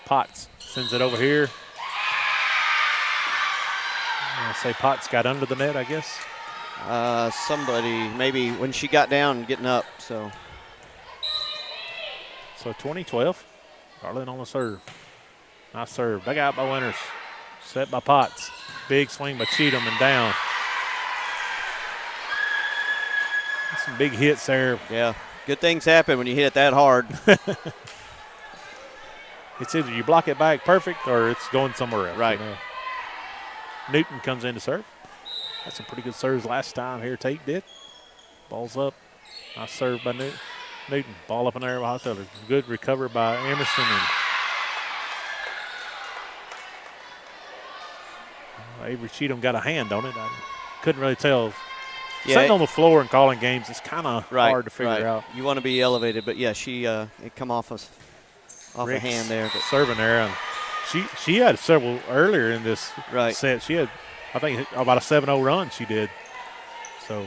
Potts sends it over here. I'm going to say Potts got under the net, I guess. Somebody, maybe when she got down and getting up, so. So 20-12. Garland on the serve. Nice serve. Dug out by Winters. Set by Potts. Big swing by Cheatham and down. Some big hits there. Yeah. Good things happen when you hit it that hard. It's either you block it back perfect or it's going somewhere else. Right. You know? Newton comes in to serve. Had some pretty good serves last time here. Tate did. Ball's up. Nice serve by Newton. Ball up in there by Hostetler. Good recover by Emerson. And Avery Cheatham got a hand on it. I couldn't really tell. Yeah, sitting on the floor and calling games is kind of hard to figure out. You want to be elevated, but yeah, it come off a hand there. But serving there, and she had several earlier in this set. She had, I think, about a 7-0 run she did. So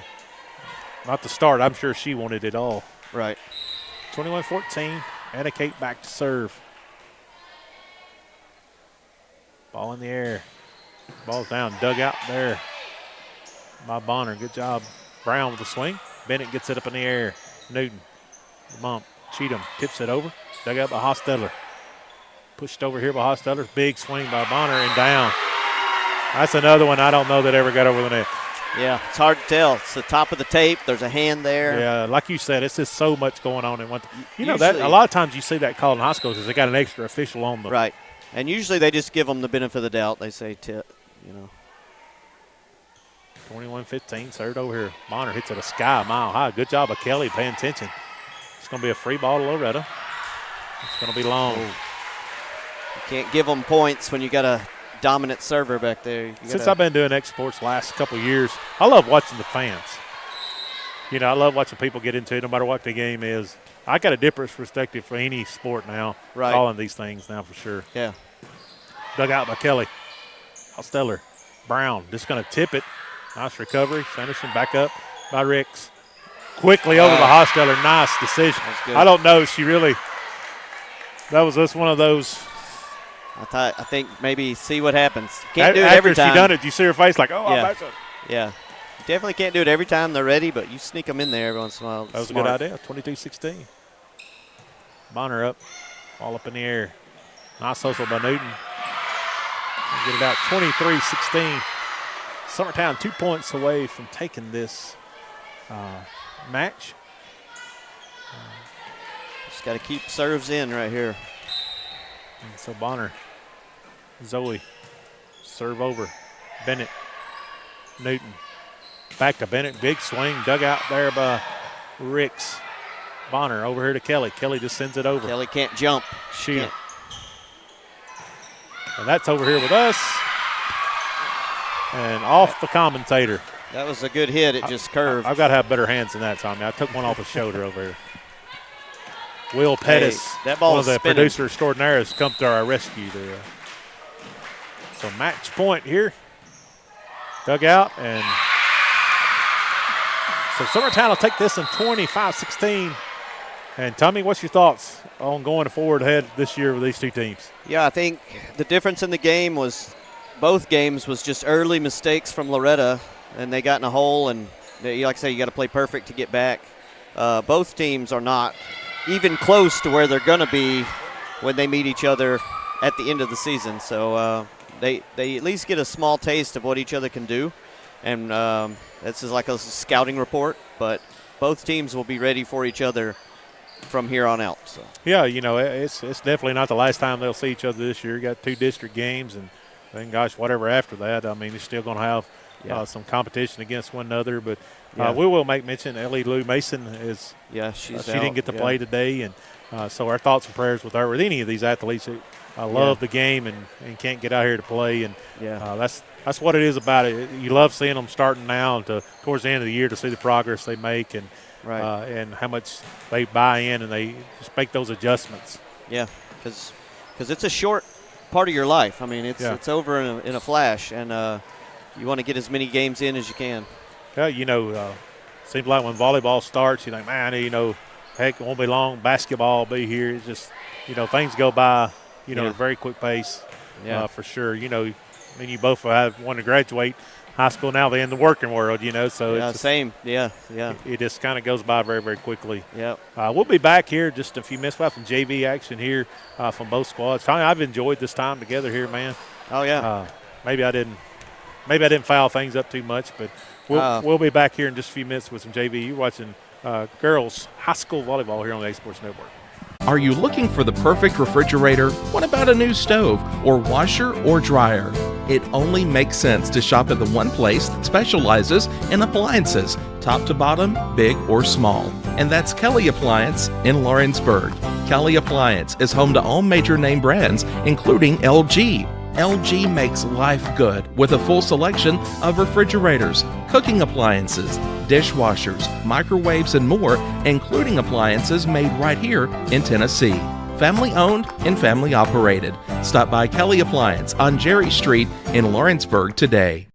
not the start. I'm sure she wanted it all. Right. 21-14. Anna Kate back to serve. Ball in the air. Ball's down. Dug out there by Bonner. Good job. Brown with the swing. Bennett gets it up in the air. Newton. The bump. Cheatham tips it over. Dug out by Hostetler. Pushed over here by Hostetler. Big swing by Bonner and down. That's another one I don't know that ever got over the net. Yeah, it's hard to tell. It's the top of the tape. There's a hand there. Yeah, like you said, it's just so much going on in one. You know, that a lot of times you see that called in high school because they got an extra official on them. Right. And usually they just give them the benefit of the doubt. They say tip, you know. 21-15, served over here. Bonner hits it a sky mile high. Good job of Kelly paying attention. It's going to be a free ball to Loretto. It's going to be long. You can't give them points when you got a dominant server back there. Since I've been doing exports last couple of years, I love watching the fans. You know, I love watching people get into it no matter what the game is. I got a different perspective for any sport now, calling these things now for sure. Yeah. Dug out by Kelly. Hostetler. Brown just going to tip it. Nice recovery. Sanderson back up by Ricks. Quickly over by Hostetler. Nice decision. I don't know if she really – that was just one of those – I think maybe see what happens. Can't do it every time. After she done it, you see her face like, oh, yeah. I'm back up. Yeah. You definitely can't do it every time they're ready, but you sneak them in there every once in a while. That was a good idea. 22-16. Bonner up. Ball up in the air. Nice hustle by Newton. Get it out. 23-16. Summertown 2 points away from taking this match. Just got to keep serves in right here. And so Bonner, Zoe, serve over. Bennett, Newton. Back to Bennett. Big swing. Dug out there by Ricks. Bonner over here to Kelly. Kelly just sends it over. Kelly can't jump. And that's over here with us. And off the commentator. That was a good hit. It just curved. I've got to have better hands than that, Tommy. I took one off the shoulder over here. Will Pettis, that ball one of the spinning. producer extraordinaire, has come to our rescue there. So match point here. Dug out, and so Summertown will take this in 25-16. And Tommy, what's your thoughts on going forward ahead this year with these two teams? Yeah, I think the difference in the game was both games was just early mistakes from Loretto, and they got in a hole, and like I say, you got to play perfect to get back. Both teams are not even close to where they're going to be when they meet each other at the end of the season. So they at least get a small taste of what each other can do, and this is like a scouting report, but both teams will be ready for each other from here on out. So yeah, it's definitely not the last time they'll see each other this year. You got 2 district games, and then gosh, whatever after that. I mean, you're still going to have some competition against one another. But we will make mention Ellie Lou Mason is she didn't get to play today, and so our thoughts and prayers with her, with any of these athletes who love the game and can't get out here to play. And that's what it is about it. You love seeing them starting now to towards the end of the year to see the progress they make and how much they buy in and they just make those adjustments. Yeah, because it's a short part of your life. I mean, it's over in a flash, and you want to get as many games in as you can. Yeah, seems like when volleyball starts, you think, man, heck, it won't be long. Basketball will be here. It's just, things go by, at a very quick pace. For sure. I mean, you both want to graduate high school now. They're in the working world, So it's same. Yeah. It just kind of goes by very, very quickly. Yeah. We'll be back here just a few minutes. We'll have some JV action here from both squads. Tommy, I've enjoyed this time together here, man. Oh yeah. Maybe I didn't foul things up too much, but we'll be back here in just a few minutes with some JV. You're watching girls high school volleyball here on the A Sports Network. Are you looking for the perfect refrigerator? What about a new stove or washer or dryer? It only makes sense to shop at the one place that specializes in appliances, top to bottom, big or small. And that's Kelly Appliance in Lawrenceburg. Kelly Appliance is home to all major name brands, including LG. LG makes life good with a full selection of refrigerators, cooking appliances, dishwashers, microwaves, and more, including appliances made right here in Tennessee. Family owned and family operated. Stop by Kelly Appliance on Jerry Street in Lawrenceburg today.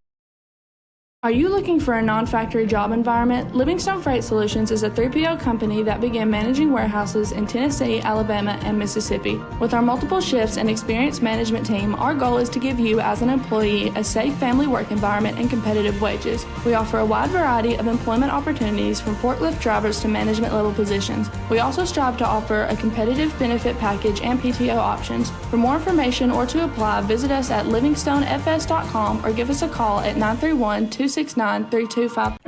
Are you looking for a non-factory job environment? Livingstone Freight Solutions is a 3PL company that began managing warehouses in Tennessee, Alabama, and Mississippi. With our multiple shifts and experienced management team, our goal is to give you, as an employee, a safe family work environment and competitive wages. We offer a wide variety of employment opportunities from forklift drivers to management level positions. We also strive to offer a competitive benefit package and PTO options. For more information or to apply, visit us at livingstonefs.com or give us a call at 931-269-3255.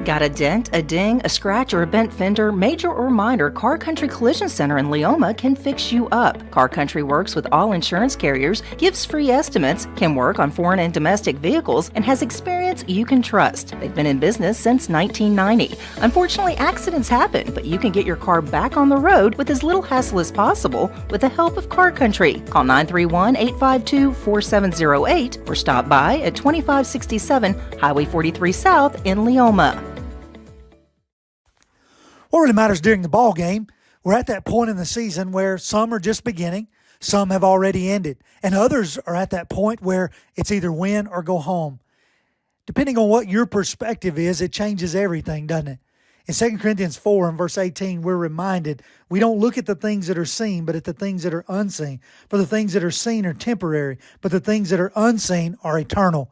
Got a dent, a ding, a scratch, or a bent fender? Major or minor, Car Country Collision Center in Leoma can fix you up. Car Country works with all insurance carriers, gives free estimates, can work on foreign and domestic vehicles, and has experience you can trust. They've been in business since 1990. Unfortunately, accidents happen, but you can get your car back on the road with as little hassle as possible with the help of Car Country. Call 931-852-4708 or stop by at 2567 Highway 43 South in Leoma. What really matters during the ball game, we're at that point in the season where some are just beginning, some have already ended, and others are at that point where it's either win or go home. Depending on what your perspective is, it changes everything, doesn't it? In 2 Corinthians 4 and verse 18, we're reminded we don't look at the things that are seen, but at the things that are unseen. For the things that are seen are temporary, but the things that are unseen are eternal.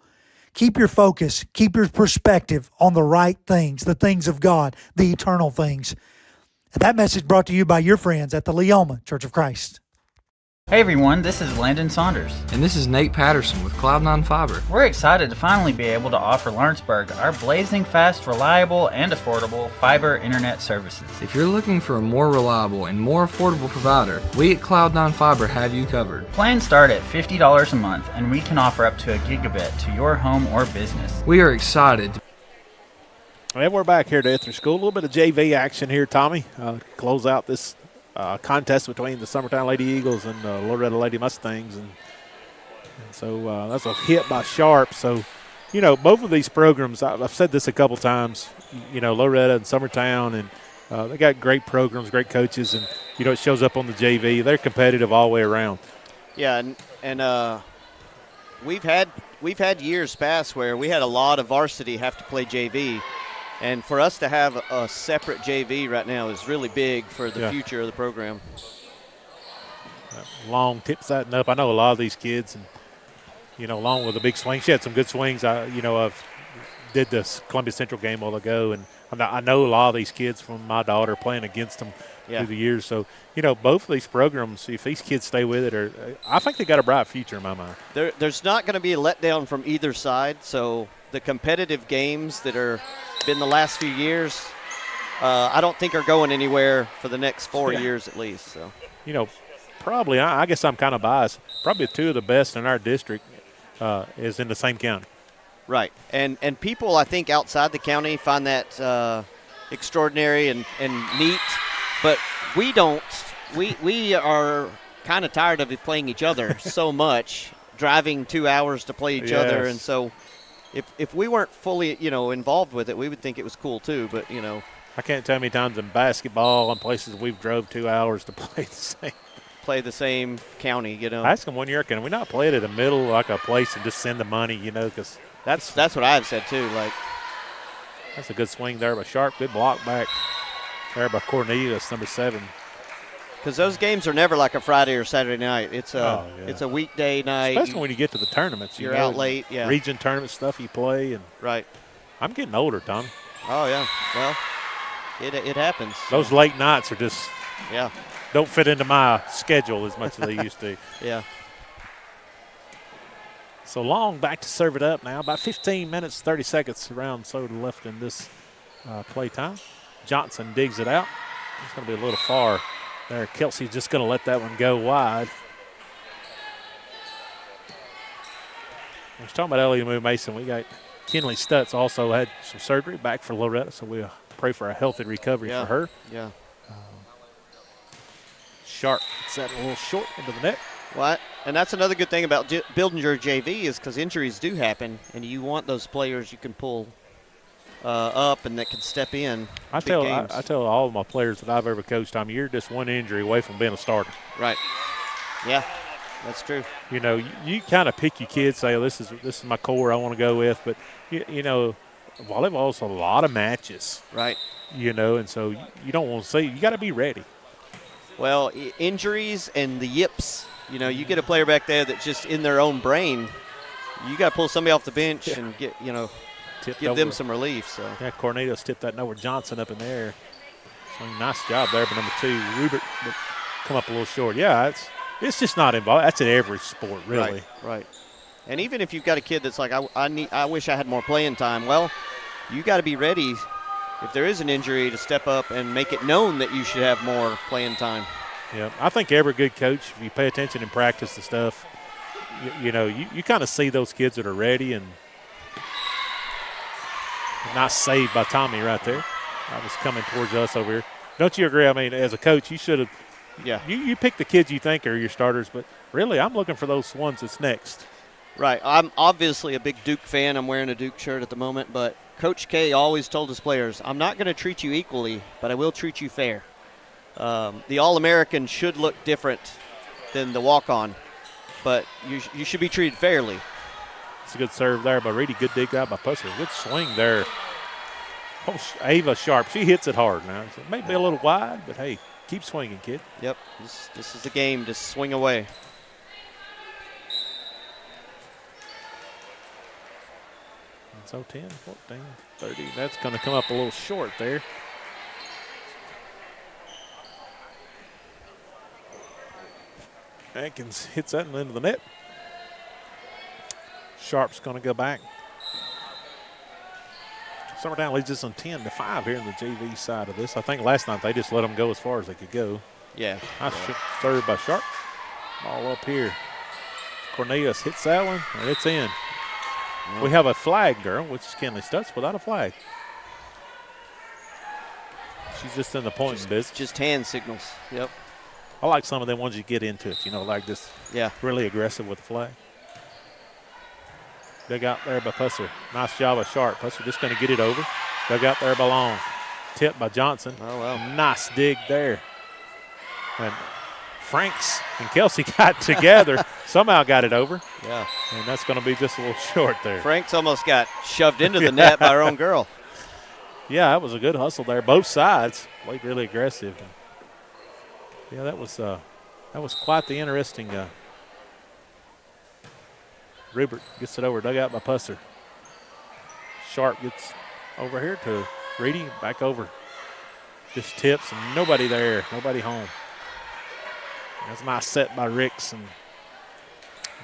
Keep your focus, keep your perspective on the right things, the things of God, the eternal things. And that message brought to you by your friends at the Leoma Church of Christ. Hey everyone, this is Landon Saunders. And this is Nate Patterson with Cloud9 Fiber. We're excited to finally be able to offer Lawrenceburg our blazing fast, reliable, and affordable fiber internet services. If you're looking for a more reliable and more affordable provider, we at Cloud9 Fiber have you covered. Plans start at $50 a month, and we can offer up to a gigabit to your home or business. We are excited. And we're back here to Ether School. A little bit of JV action here, Tommy. Close out this contest between the Summertown Lady Eagles and Loretto Lady Mustangs. And so that's a hit by Sharp. So you know, both of these programs, I've said this a couple times, you know, Loretto and Summertown, and they got great programs, great coaches, and, you know, it shows up on the JV. They're competitive all the way around. Yeah, and we've had years past where we had a lot of varsity have to play JV, and for us to have a separate JV right now is really big for the future of the program. Long tips that up. I know a lot of these kids, and, you know, along with the big swing, she had some good swings. I've did this Columbia Central game a while ago, and I know a lot of these kids from my daughter playing against them through the years. So, you know, both of these programs, if these kids stay with it, I think they got a bright future in my mind. There's not going to be a letdown from either side. So the competitive games that are been the last few years, I don't think are going anywhere for the next 4 years at least. So, you know, probably, I guess I'm kind of biased, probably two of the best in our district is in the same county. Right. And people, I think, outside the county find that extraordinary and neat, but we don't. We are kind of tired of playing each other so much, driving 2 hours to play each other. And so if we weren't fully, you know, involved with it, we would think it was cool too. But, you know. I can't tell how many times in basketball and places we've drove 2 hours to play the same county, you know. I asked them one year, can we not play it in the middle like a place and just send the money, you know, because that's what I've said too. Like, that's a good swing there by Sharp. Good block back there by Cornelius, number 7. Because those games are never like a Friday or Saturday night. It's a weekday night. Especially when you get to the tournaments. You're out late, yeah. Region tournament stuff you play. And right. I'm getting older, Tom. Oh, yeah. Well, it happens. Those late nights are just don't fit into my schedule as much as they used to. Yeah. So Long back to serve it up now. About 15 minutes, 30 seconds around so left in this play time. Johnson digs it out. It's going to be a little far there. Kelsey's just going to let that one go wide. I was talking about Ellie Moo Mason. We got Kenley Stutz also had some surgery back for Loretto, so we'll pray for a healthy recovery for her. Yeah. Sharp set a little short into the net. What? And that's another good thing about building your JV is because injuries do happen, and you want those players you can pull up and that can step in. I tell all of my players that I've ever coached, Tom, you're just one injury away from being a starter. Right. Yeah, that's true. You know, you kind of pick your kids, say, this is my core I want to go with, but you know, volleyball's a lot of matches. Right. You know, and so you don't want to see. You got to be ready. Well, injuries and the yips. You know, you get a player back there that's just in their own brain. You got to pull somebody off the bench and give them some relief. So yeah, Cornelius tipped that over Johnson up in there. So nice job there, but number 2, Rubert, come up a little short. Yeah, it's just not involved. That's in every sport, really. Right. And even if you've got a kid that's like, I wish I had more playing time. Well, you got to be ready if there is an injury to step up and make it known that you should have more playing time. Yeah, I think every good coach, if you pay attention and practice the stuff, you know, you kind of see those kids that are ready and not saved by Tommy right there. I was coming towards us over here. Don't you agree? I mean, as a coach, you should have. Yeah. You pick the kids you think are your starters, but really, I'm looking for those ones that's next. Right. I'm obviously a big Duke fan. I'm wearing a Duke shirt at the moment, but Coach K always told his players, I'm not going to treat you equally, but I will treat you fair. The All-American should look different than the walk-on, but you should be treated fairly. It's a good serve there by Reedy. Good dig out by Pusser. Good swing there. Oh, Ava Sharp. She hits it hard now. It may be a little wide, but, hey, keep swinging, kid. Yep. This is the game. Just swing away. So 10, 14, 30. That's going to come up a little short there. Atkins hits that into the net. Sharp's going to go back. Summertown leads us on 10-5 here in the JV side of this. I think last night they just let them go as far as they could go. Yeah. Nice serve by Sharp. Ball up here. Cornelius hits that one, and it's in. Yeah. We have a flag, girl, which is Kenley Stutz without a flag. She's just in the pointing business. Just hand signals. Yep. I like some of them ones you get into it, you know, like this. Yeah. Really aggressive with the flag. Dug out there by Pusser. Nice job of Sharp. Pusser just going to get it over. Dug out there by Long. Tipped by Johnson. Oh, well. Nice dig there. And Franks and Kelsey got together. Somehow got it over. Yeah. And that's going to be just a little short there. Franks almost got shoved into the net by her own girl. Yeah, that was a good hustle there. Both sides played really aggressive. Yeah, that was quite the interesting. Rupert gets it over, dug out by Pusser. Sharp gets over here to Reedy, back over. Just tips and nobody there, nobody home. That's a nice set by Ricks and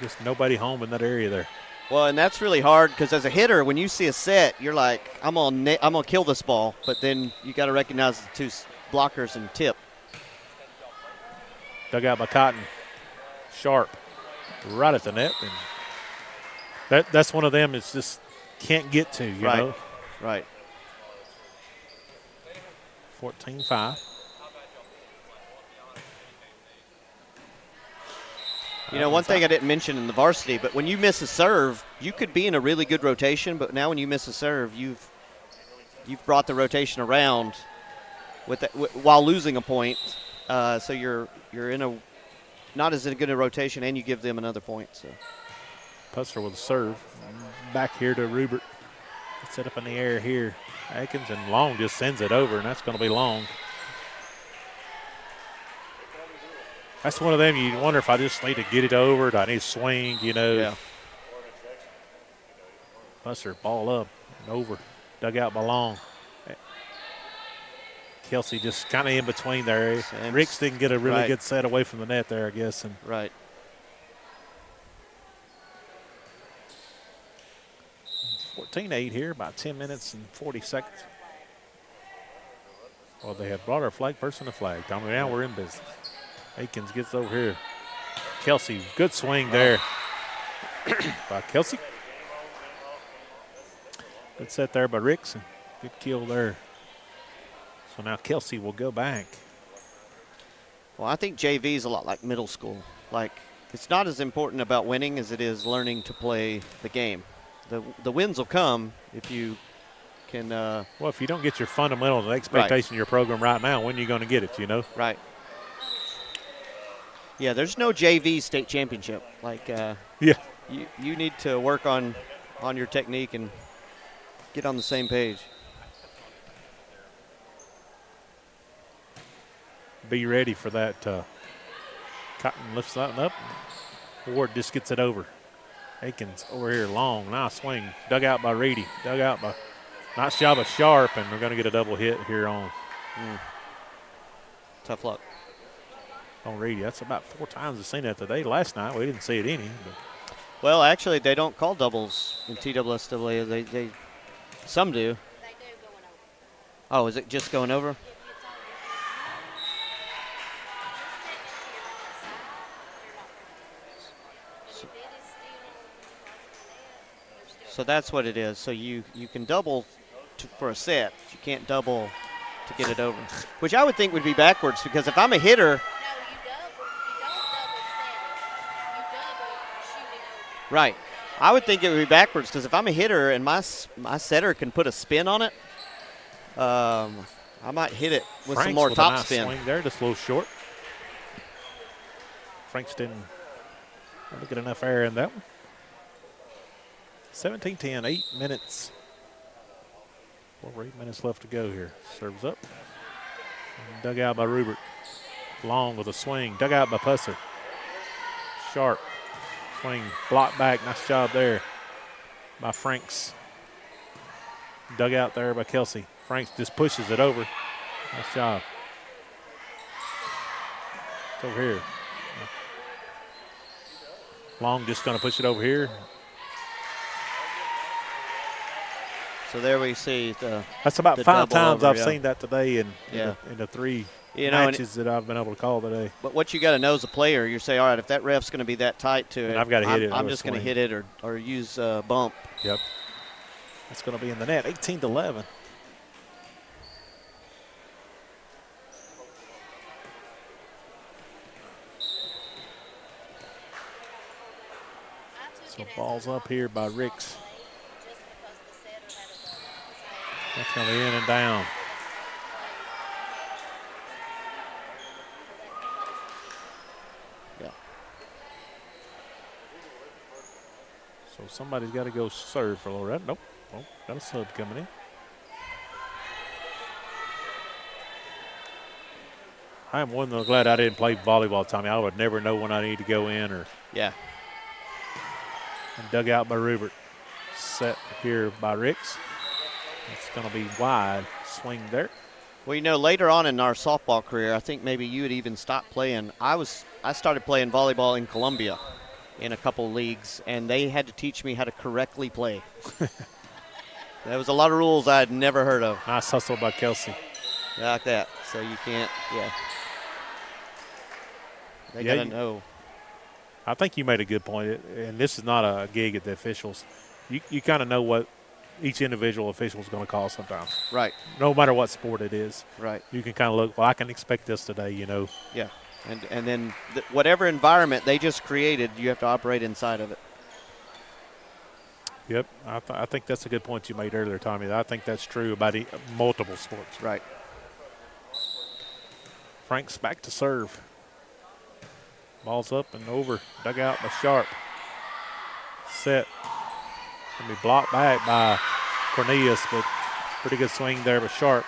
just nobody home in that area there. Well, and that's really hard because as a hitter, when you see a set, you're like, I'm gonna kill this ball, but then you got to recognize the two blockers and tip. Dug out by Cotton. Sharp, right at the net, and that's one of them that's just can't get to, you know. Right. 14-5. You know, one thing I didn't mention in the varsity, but when you miss a serve, you could be in a really good rotation, but now when you miss a serve, you've brought the rotation around while losing a point. So you're in a not as good a rotation, and you give them another point. So Pusser with a serve. Back here to Rupert. Set up in the air here. Akins and Long just sends it over, and that's going to be Long. That's one of them you wonder if I just need to get it over. Do I need to swing, you know? Yeah. Pusser, ball up and over. Dug out by Long. Kelsey just kind of in between there. Ricks didn't get a really good set away from the net there, I guess. And right. 14-8 here, about 10 minutes and 40 seconds. Well, they have brought our flag person a flag. Now we're in business. Akins gets over here. Kelsey, good swing there by Kelsey. Good set there by Ricks, and good kill there. So now Kelsey will go back. Well, I think JV is a lot like middle school. Like, it's not as important about winning as it is learning to play the game. The wins will come if you can. Well, if you don't get your fundamentals and expectation of your program right now, when are you going to get it, you know? Right. Yeah, there's no JV state championship. Like, yeah, you need to work on your technique and get on the same page. Be ready for that. Cotton lifts that up. Ward just gets it over. Akins over here, Long, nice swing. Dug out by Reedy. Dug out by, nice job of Sharp, and we're going to get a double hit here on. Tough luck. On Reedy. That's about 4 times we've seen that today. Last night we didn't see it any. But. Well, actually, they don't call doubles in TWSAA. They some do. Oh, is it just going over? So that's what it is. So you can double for a set. You can't double to get it over, which I would think would be backwards because if I'm a hitter. Right. I would think it would be backwards because if I'm a hitter and my setter can put a spin on it, I might hit it with Franks some more with top a nice spin. Swing there, just a little short. Franks didn't get enough air in that one. 17-10, 8 minutes. 4 or 8 minutes left to go here. Serves up. And dug out by Rupert. Long with a swing. Dug out by Pusser. Sharp. Swing. Block back. Nice job there by Franks. Dug out there by Kelsey. Franks just pushes it over. Nice job. It's over here. Long just going to push it over here. So there we see the. That's about 5 times over, I've seen that today in the 3 matches that I've been able to call today. But what you got to know as a player, you say, all right, if that ref's going to be that tight to it, and I've got to hit it. I'm just going to hit it or use bump. Yep. That's going to be in the net. 18-11. So ball's up here by Ricks. That's going to be in and down. Yeah. So somebody's got to go serve for Loretto. Nope. Oh, got a sub coming in. I'm more than glad I didn't play volleyball, Tommy. I would never know when I need to go in or. Yeah. And dug out by Rupert. Set here by Ricks. It's going to be wide. Swing there. Well, you know, later on in our softball career, I think maybe you had even stopped playing. I started playing volleyball in Columbia in a couple leagues, and they had to teach me how to correctly play. There was a lot of rules I had never heard of. Nice hustle by Kelsey. Like that. So you can't, They got to know. I think you made a good point, and this is not a gig at the officials. You kind of know what each individual official is going to call sometimes. Right. No matter what sport it is. Right. You can kind of look, well, I can expect this today, you know. Yeah. And then whatever environment they just created, you have to operate inside of it. Yep. I think that's a good point you made earlier, Tommy. I think that's true about multiple sports. Right. Frank's back to serve. Ball's up and over. Dug out by Sharp. Set. Going to be blocked back by Cornelius, but pretty good swing there by Sharp.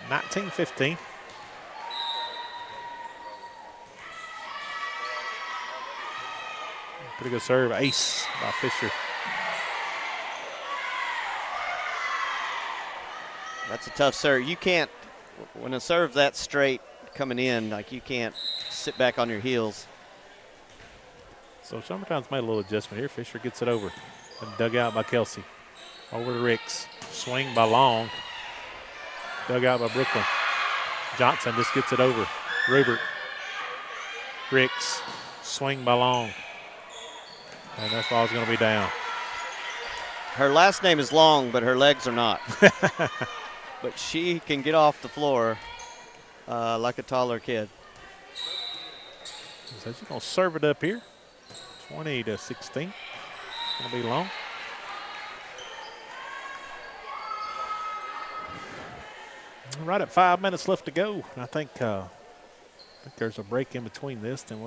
(19-15). Pretty good serve. Ace by Fisher. That's a tough serve. You can't, when a serve that straight coming in, like you can't sit back on your heels. So Summertown's made a little adjustment here. Fisher gets it over and dug out by Kelsey. Over to Ricks. Swing by Long. Dug out by Brooklyn. Johnson just gets it over. Rupert. Ricks. Swing by Long. And that ball's going to be down. Her last name is Long, but her legs are not. But she can get off the floor like a taller kid. So she's going to serve it up here. 20-16. It's going to be Long. Right at 5 minutes left to go. I think there's a break in between this, then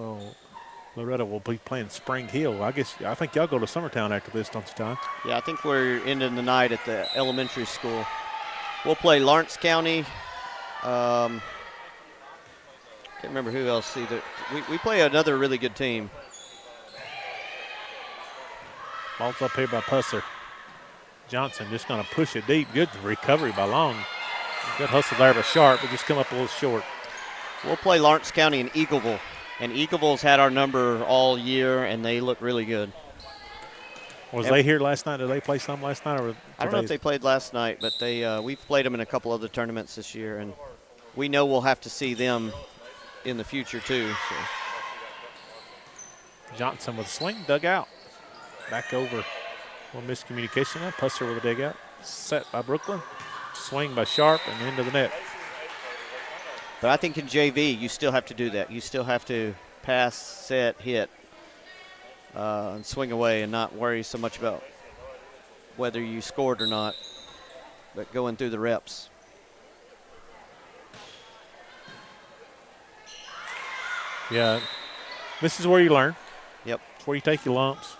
Loretto will be playing Spring Hill. I think y'all go to Summertown after this, don't you, Tom? Yeah, I think we're ending the night at the elementary school. We'll play Lawrence County. Can't remember who else either. We play another really good team. Ball's up here by Pusser. Johnson just going to push it deep. Good recovery by Long. Good hustle there by Sharp, but just come up a little short. We'll play Lawrence County in Eagleville. And Eagleville's had our number all year, and they look really good. Was they here last night? Did they play some last night? Or I don't know if they played last night, but we've played them in a couple other tournaments this year, and we know we'll have to see them in the future too. So. Johnson with a swing, dug out. Back over. A little miscommunication there. Pusser with a dig out. Set by Brooklyn. Swing by Sharp and into the net. But I think in JV, you still have to do that. You still have to pass, set, hit, and swing away and not worry so much about whether you scored or not, but going through the reps. Yeah, this is where you learn. Yep. It's where you take your lumps.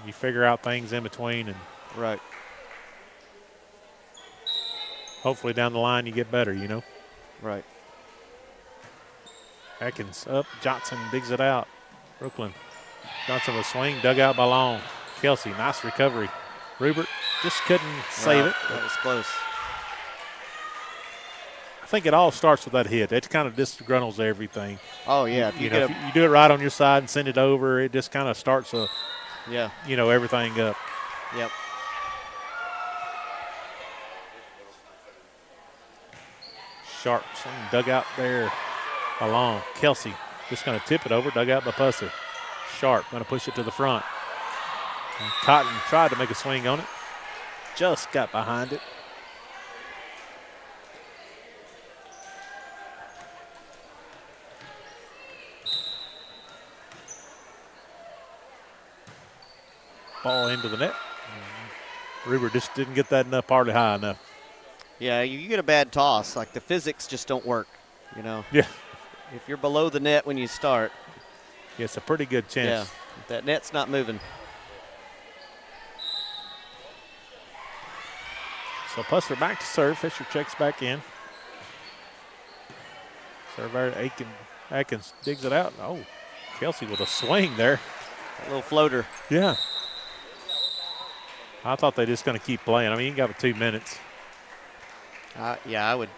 You figure out things in between. And right. Hopefully down the line you get better, you know. Right. Atkins up. Johnson digs it out. Brooklyn. Johnson with a swing. Dug out by Long. Kelsey, nice recovery. Rupert just couldn't save it. That was close. I think it all starts with that hit. It kind of disgruntles everything. Oh, yeah. If you do it right on your side and send it over, it just kind of starts everything up. Yep. Sharp swing, dug out there by Long. Kelsey just going to tip it over, dug out by Pusser. Sharp going to push it to the front. And Cotton tried to make a swing on it. Just got behind it. ball into the net. Ruber just didn't get that enough, partly high enough. Yeah, you get a bad toss. Like the physics just don't work, you know. Yeah. If you're below the net when you start. Yeah, it's a pretty good chance. Yeah, if that net's not moving. So Pussler back to serve. Fisher checks back in. Server Atkins digs it out. Oh, Kelsey with a swing there. A little floater. Yeah. I thought they just going to keep playing. I mean, you got 2 minutes. Yeah, I would.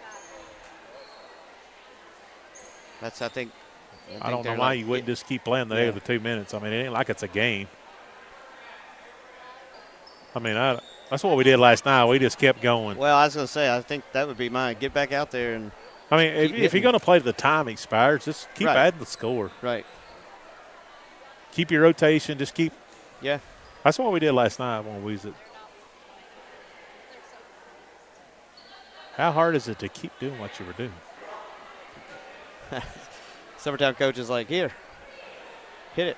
That's, I think I don't know why you wouldn't just keep playing the other 2 minutes. I mean, it ain't like it's a game. I mean, that's what we did last night. We just kept going. Well, I was going to say, I think that would be mine. Get back out there and. I mean, if you're going to play to the time expires, just keep adding the score. Right. Keep your rotation. Just keep. Yeah. That's what we did last night when we was at. How hard is it to keep doing what you were doing? Summertown coach is like, here, hit it.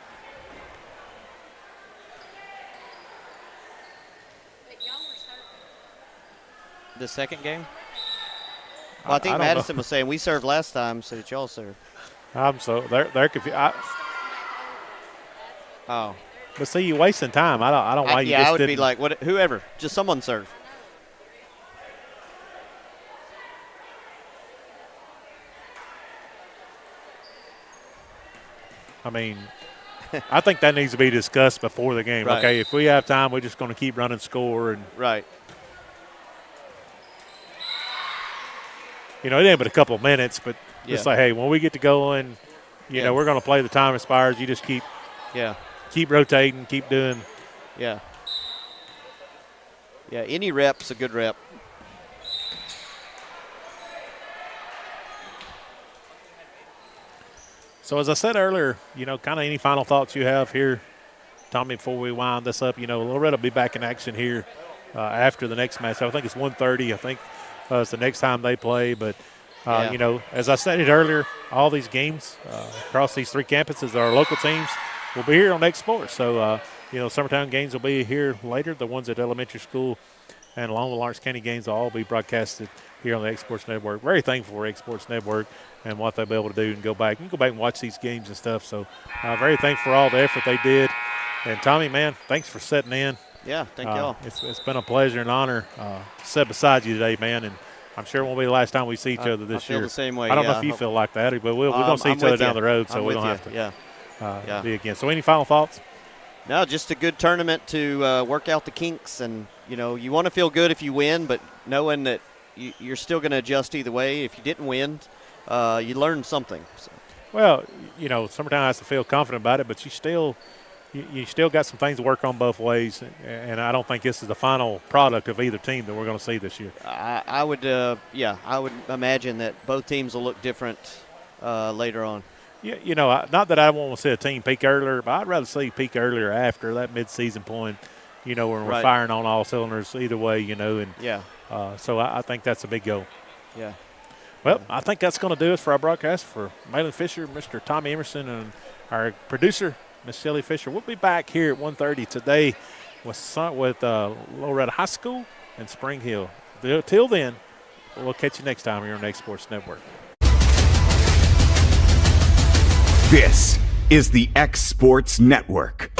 The second game? Well, I think Madison was saying we served last time, so did y'all serve? They're confused. Oh. But see, you're wasting time. I don't why you just I would didn't. be like, whoever, just someone serve. I mean, I think that needs to be discussed before the game. Right. Okay, if we have time, we're just going to keep running score. And right. You know, it ain't but a couple of minutes, but just Yeah. like, hey, when we get to going, you know, we're going to play the time expires. You just keep rotating, keep doing. Yeah. Yeah, any rep's a good rep. So as I said earlier, you know, kind of any final thoughts you have here, Tommy, before we wind this up. You know, Loretto will be back in action here after the next match. So I think it's 1:30. I think it's the next time they play. But, you know, as I said it earlier, all these games across these 3 campuses, our local teams, will be here on X Sports. So, you know, Summertown games will be here later. The ones at elementary school and along with Lawrence County games will all be broadcasted here on the X Sports Network. Very thankful for X Sports Network and what they'll be able to do and go back. You can go back and watch these games and stuff. So very thankful for all the effort they did. And, Tommy, man, thanks for sitting in. Yeah, thank y'all. It's been a pleasure and honor to sit beside you today, man. And I'm sure it won't be the last time we see each other this year. I feel the same way. I don't know if you feel like that, but we're going to see each other down the road, so we don't have to be again. So any final thoughts? No, just a good tournament to work out the kinks. And, you know, you want to feel good if you win, but knowing that you're still going to adjust either way. If you didn't win, you learned something. So. Well, you know, Summertown has to feel confident about it, but you still got some things to work on both ways, and I don't think this is the final product of either team that we're going to see this year. I would imagine that both teams will look different later on. Yeah, you know, not that I want to see a team peak earlier, but I'd rather see peak earlier after that mid-season point, you know, when we're firing on all cylinders either way, you know. And so I think that's a big goal. Yeah. Well, I think that's going to do it for our broadcast. For Malin Fisher, Mr. Tommy Emerson, and our producer, Miss Shelley Fisher. We'll be back here at 1:30 today with Loretto High School and Spring Hill. Till then, we'll catch you next time here on X Sports Network. This is the X Sports Network.